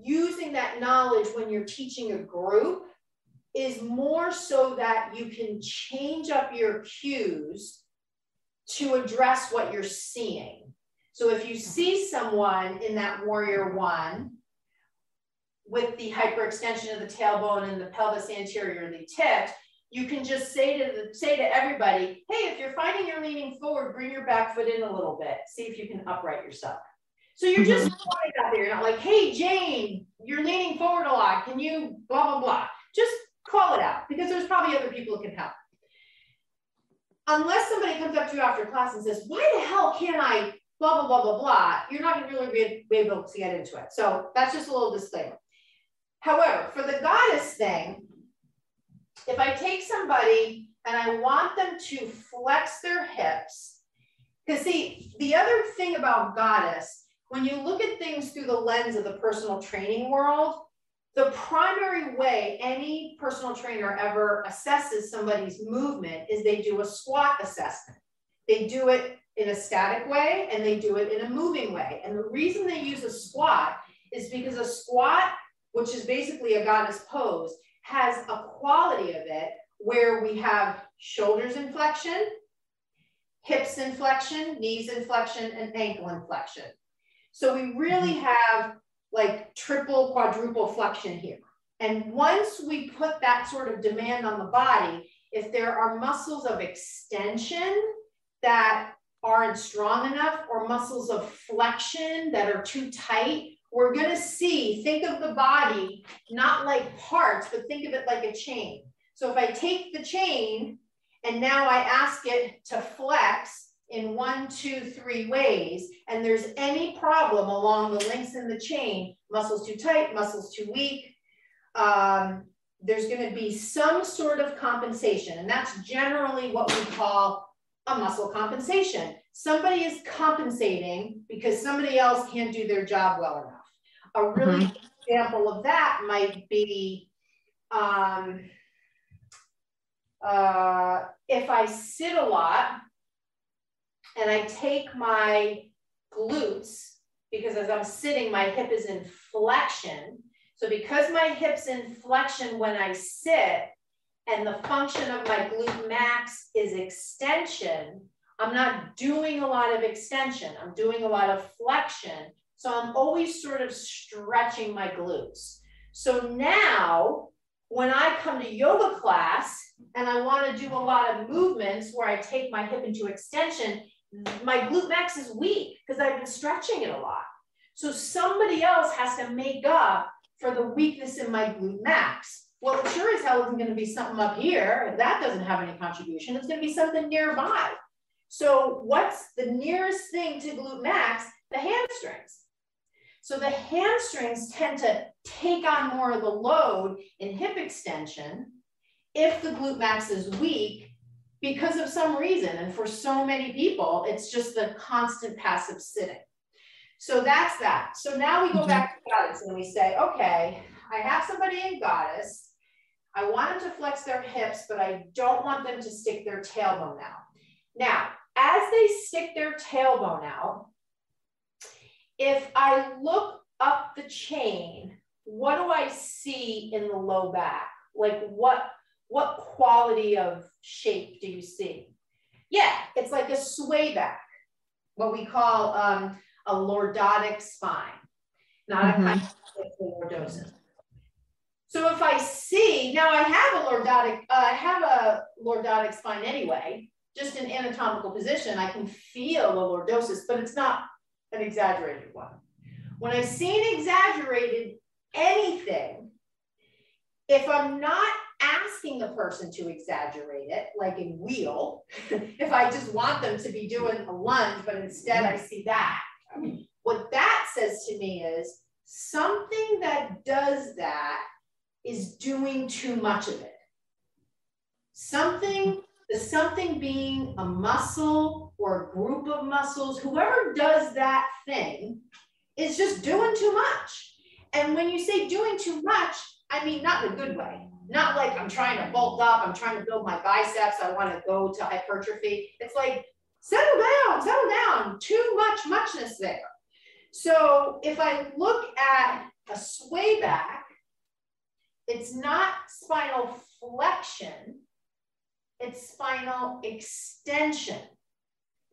using that knowledge when you're teaching a group is more so that you can change up your cues to address what you're seeing. So if you see someone in that warrior one with the hyperextension of the tailbone and the pelvis anteriorly tipped, you can just say to everybody, hey, if you're finding you're leaning forward, bring your back foot in a little bit. See if you can upright yourself. So you're just putting it out there. You're not like, hey, Jane, you're leaning forward a lot. Can you blah, blah, blah. Just call it out because there's probably other people who can help. Unless somebody comes up to you after class and says, why the hell can't I blah, blah, blah, blah, blah, you're not going to really be able to get into it. So that's just a little disclaimer. However, for the goddess thing, if I take somebody and I want them to flex their hips, because see, the other thing about goddess, when you look at things through the lens of the personal training world, the primary way any personal trainer ever assesses somebody's movement is they do a squat assessment. They do it in a static way and they do it in a moving way. And the reason they use a squat is because a squat, which is basically a goddess pose, has a quality of it where we have shoulders inflection, hips inflection, knees inflection, and ankle inflection. So we really have like triple, quadruple flexion here. And once we put that sort of demand on the body, if there are muscles of extension that aren't strong enough or muscles of flexion that are too tight, we're going to see, think of the body, not like parts, but think of it like a chain. So if I take the chain and now I ask it to flex in 1, 2, 3 ways, and there's any problem along the links in the chain, muscles too tight, muscles too weak, there's going to be some sort of compensation. And that's generally what we call a muscle compensation. Somebody is compensating because somebody else can't do their job well enough. A really good example of that might be if I sit a lot and I take my glutes, because as I'm sitting, my hip is in flexion. So because my hip's in flexion when I sit and the function of my glute max is extension, I'm not doing a lot of extension. I'm doing a lot of flexion. So I'm always sort of stretching my glutes. So now when I come to yoga class and I want to do a lot of movements where I take my hip into extension, my glute max is weak because I've been stretching it a lot. So somebody else has to make up for the weakness in my glute max. Well, it sure as hell isn't going to be something up here. That doesn't have any contribution. It's going to be something nearby. So what's the nearest thing to glute max? The hamstrings. So the hamstrings tend to take on more of the load in hip extension if the glute max is weak because of some reason. And for so many people, it's just the constant passive sitting. So that's that. So now we go back to Goddess and we say, okay, I have somebody in Goddess. I want them to flex their hips, but I don't want them to stick their tailbone out. Now, as they stick their tailbone out, if I look up the chain, what do I see in the low back? Like what quality of shape do you see? Yeah, it's like a sway back, what we call a lordotic spine, not a kind of lordosis. So if I see, now I have a lordotic spine anyway, just in anatomical position, I can feel the lordosis, but it's not an exaggerated one. When I see an exaggerated anything, if I'm not asking the person to exaggerate it, like in wheel, if I just want them to be doing a lunge, but instead I see that, what that says to me is something that does that is doing too much of it. Something being a muscle or a group of muscles, whoever does that thing is just doing too much. And when you say doing too much, I mean, not in a good way. Not like I'm trying to bulk up, I'm trying to build my biceps, I want to go to hypertrophy. It's like, settle down, too much muchness there. So if I look at a sway back, it's not spinal flexion, it's spinal extension.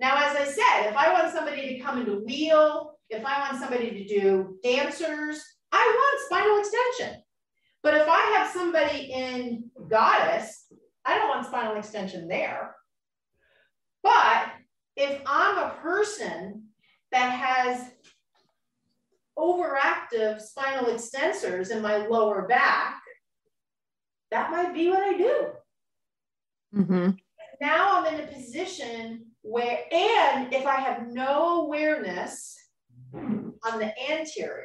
Now, as I said, if I want somebody to come into wheel, if I want somebody to do dancers, I want spinal extension. But if I have somebody in Goddess, I don't want spinal extension there. But if I'm a person that has overactive spinal extensors in my lower back, that might be what I do. Now I'm in a position where, and if I have no awareness on the anterior,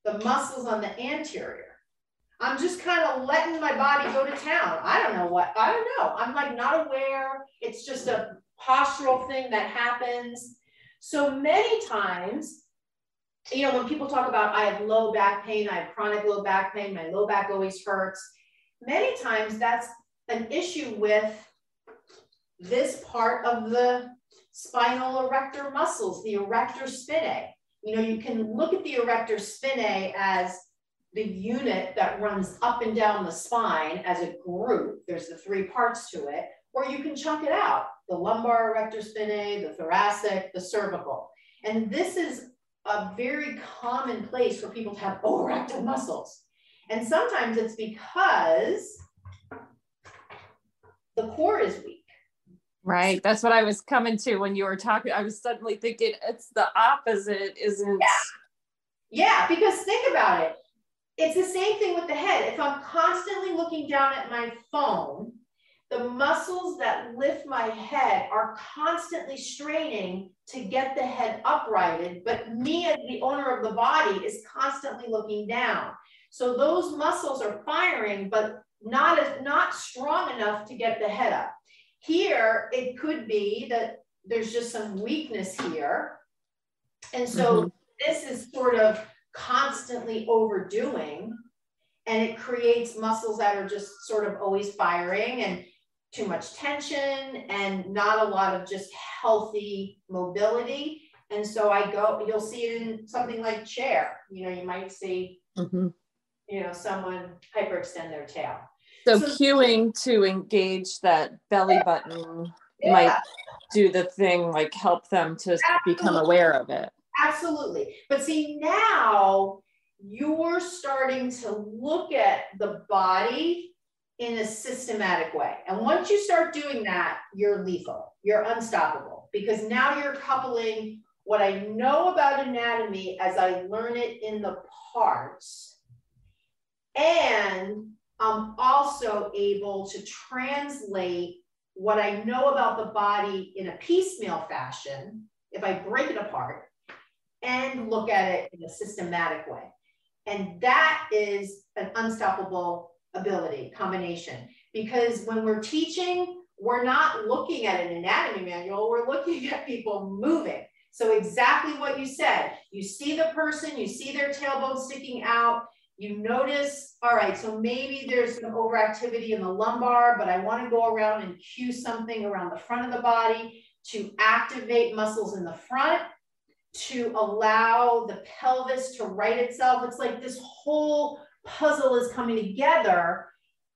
the muscles on the anterior, I'm just kind of letting my body go to town. I don't know. I'm like not aware. It's just a postural thing that happens. So many times, you know, when people talk about, I have low back pain, I have chronic low back pain, my low back always hurts. Many times that's an issue with this part of the spinal erector muscles, the erector spinae. You know, you can look at the erector spinae as the unit that runs up and down the spine as a group. There's the three parts to it, or you can chunk it out, the lumbar erector spinae, the thoracic, the cervical. And this is a very common place for people to have overactive muscles. And sometimes it's because the core is weak. Right. That's what I was coming to when you were talking. I was suddenly thinking it's the opposite, isn't? Yeah, because think about it. It's the same thing with the head. If I'm constantly looking down at my phone, the muscles that lift my head are constantly straining to get the head uprighted, but me as the owner of the body is constantly looking down. So those muscles are firing, but not strong enough to get the head up. Here, it could be that there's just some weakness here. And so this is sort of constantly overdoing, and it creates muscles that are just sort of always firing and too much tension and not a lot of just healthy mobility. And so you'll see it in something like chair. You know, you might see, you know, someone hyperextend their tail. So cueing to engage that belly button. might do the thing, like help them to become aware of it. Absolutely. But see, now you're starting to look at the body in a systematic way. And once you start doing that, you're lethal, you're unstoppable, because now you're coupling what I know about anatomy as I learn it in the parts, and I'm also able to translate what I know about the body in a piecemeal fashion, if I break it apart, and look at it in a systematic way. And that is an unstoppable ability combination, because when we're teaching, we're not looking at an anatomy manual, we're looking at people moving. So exactly what you said, you see the person, you see their tailbone sticking out, you notice, all right, so maybe there's some overactivity in the lumbar, but I want to go around and cue something around the front of the body to activate muscles in the front, to allow the pelvis to right itself. It's like this whole puzzle is coming together.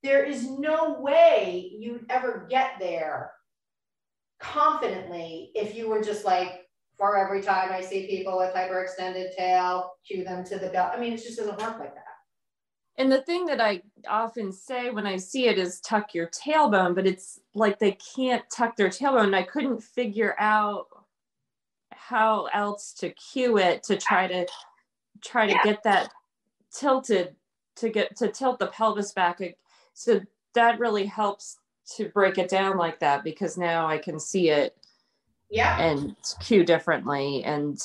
There is no way you'd ever get there confidently if you were just like, for every time I see people with hyperextended tail, cue them to the belt. I mean, it just doesn't work like that. And the thing that I often say when I see it is tuck your tailbone, but it's like they can't tuck their tailbone. I couldn't figure out how else to cue it to try to get that tilted, to tilt the pelvis back. So that really helps to break it down like that, because now I can see it and cue differently and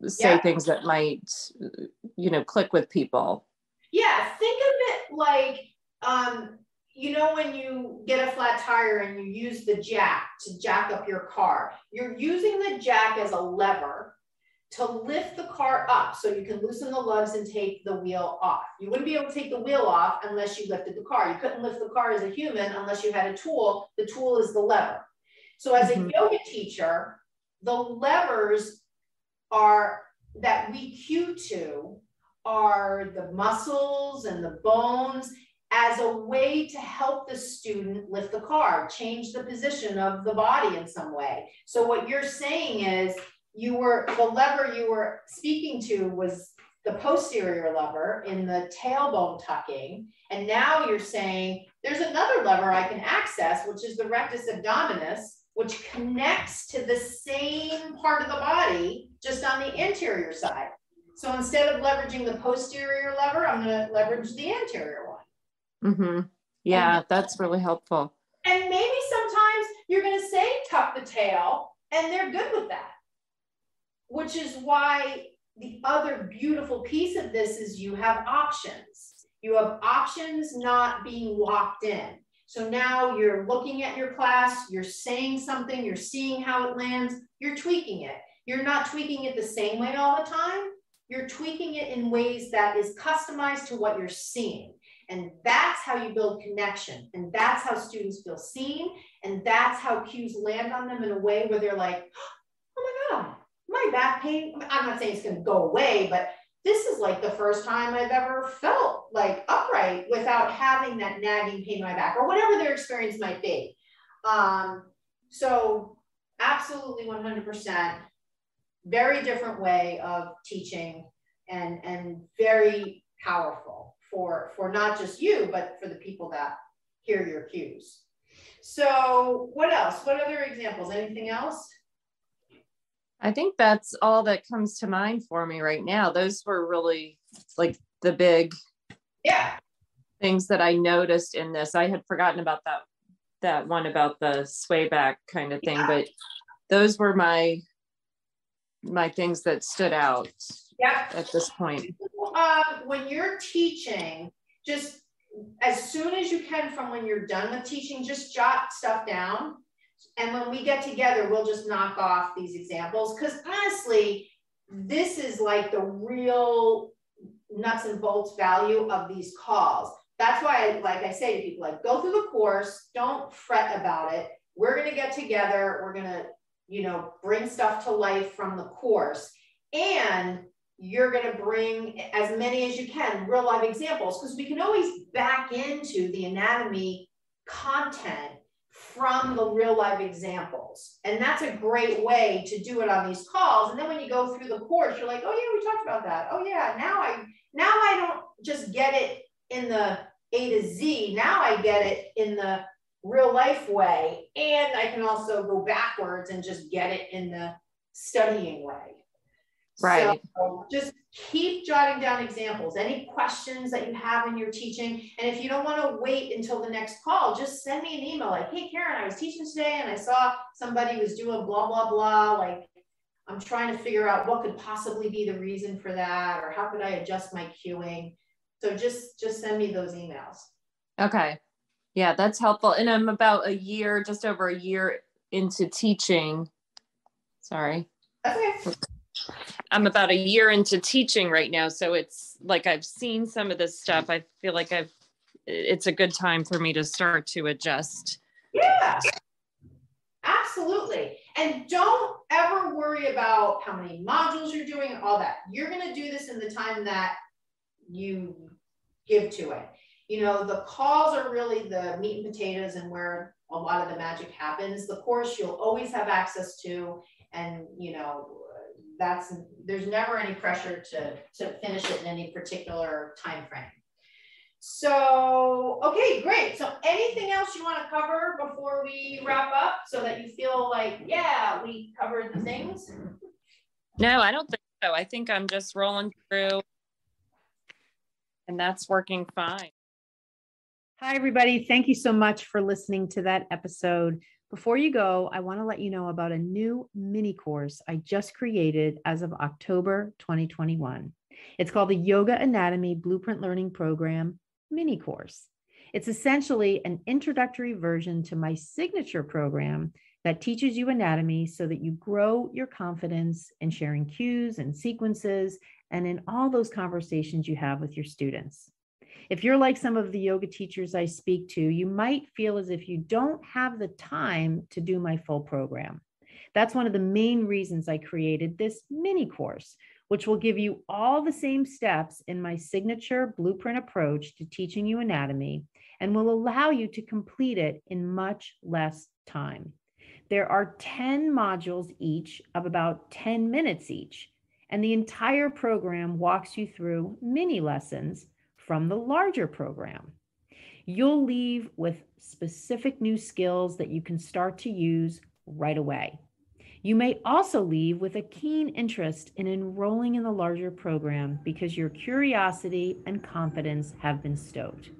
say things that might, click with people. Yeah, think of it like, when you get a flat tire and you use the jack to jack up your car, you're using the jack as a lever to lift the car up so you can loosen the lugs and take the wheel off. You wouldn't be able to take the wheel off unless you lifted the car. You couldn't lift the car as a human unless you had a tool. The tool is the lever. So as a yoga teacher, the levers that we cue to are the muscles and the bones as a way to help the student lift the car, change the position of the body in some way. So what you're saying is the lever you were speaking to was the posterior lever in the tailbone tucking. And now you're saying there's another lever I can access, which is the rectus abdominis, which connects to the same part of the body, just on the anterior side. So instead of leveraging the posterior lever, I'm going to leverage the anterior one. Mm-hmm. Yeah, that's really helpful. And maybe sometimes you're going to say tuck the tail, and they're good with that. Which is why the other beautiful piece of this is you have options. You have options not being locked in. So now you're looking at your class, you're saying something, you're seeing how it lands, you're tweaking it. You're not tweaking it the same way all the time. You're tweaking it in ways that is customized to what you're seeing. And that's how you build connection. And that's how students feel seen. And that's how cues land on them in a way where they're like, oh my God, my back pain, I'm not saying it's going to go away, but this is like the first time I've ever felt like upright without having that nagging pain in my back, or whatever their experience might be. So absolutely 100%, very different way of teaching, and very powerful for not just you, but for the people that hear your cues. So what else? What other examples? Anything else? I think that's all that comes to mind for me right now. Those were really like the big things that I noticed in this. I had forgotten about that one about the sway back kind of thing, but those were my things that stood out at this point. When you're teaching, just as soon as you can from when you're done with teaching, just jot stuff down. And when we get together, we'll just knock off these examples, because honestly, this is like the real nuts and bolts value of these calls. That's why, like I say to people, like, go through the course, don't fret about it. We're going to get together. We're going to, bring stuff to life from the course. And you're going to bring as many as you can, real life examples, because we can always back into the anatomy content from the real life examples. And that's a great way to do it on these calls. And then when you go through the course, you're like, oh yeah, we talked about that. Oh yeah, now I don't just get it in the A to Z. Now I get it in the real life way. And I can also go backwards and just get it in the studying way. Right. So just keep jotting down examples, any questions that you have in your teaching. And if you don't want to wait until the next call, just send me an email like, hey, Karen, I was teaching today and I saw somebody was doing blah, blah, blah. Like, I'm trying to figure out what could possibly be the reason for that, or how could I adjust my cueing? So just send me those emails. Okay. Yeah, that's helpful. And I'm about just over a year into teaching. Sorry. Okay. I'm about a year into teaching right now. So it's like, I've seen some of this stuff. I feel like it's a good time for me to start to adjust. Yeah, absolutely. And don't ever worry about how many modules you're doing and all that. You're going to do this in the time that you give to it. You know, the calls are really the meat and potatoes and where a lot of the magic happens. The course you'll always have access to, and you know, there's never any pressure to finish it in any particular time frame. So, okay, great. So anything else you want to cover before we wrap up so that you feel like, yeah, we covered the things? No, I don't think so. I think I'm just rolling through and that's working fine. Hi, everybody. Thank you so much for listening to that episode. Before you go, I want to let you know about a new mini course I just created as of October 2021. It's called the Yoga Anatomy Blueprint Learning Program mini course. It's essentially an introductory version to my signature program that teaches you anatomy so that you grow your confidence in sharing cues and sequences and in all those conversations you have with your students. If you're like some of the yoga teachers I speak to, you might feel as if you don't have the time to do my full program. That's one of the main reasons I created this mini course, which will give you all the same steps in my signature blueprint approach to teaching you anatomy and will allow you to complete it in much less time. There are 10 modules each of about 10 minutes each, and the entire program walks you through mini lessons from the larger program. You'll leave with specific new skills that you can start to use right away. You may also leave with a keen interest in enrolling in the larger program because your curiosity and confidence have been stoked.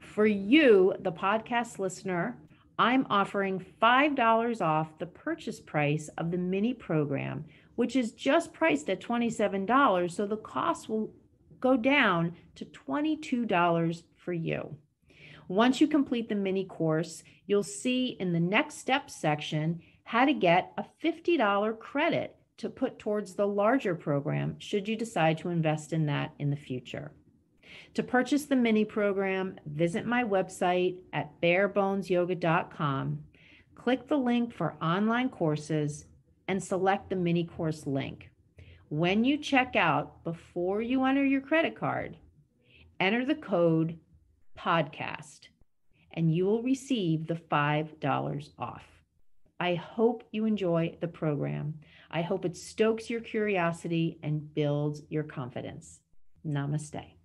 For you, the podcast listener, I'm offering $5 off the purchase price of the mini program, which is just priced at $27, so the cost will go down to $22 for you. Once you complete the mini course, you'll see in the next steps section how to get a $50 credit to put towards the larger program should you decide to invest in that in the future. To purchase the mini program, visit my website at barebonesyoga.com, click the link for online courses, and select the mini course link. When you check out, before you enter your credit card, enter the code podcast and you will receive the $5 off. I hope you enjoy the program. I hope it stokes your curiosity and builds your confidence. Namaste.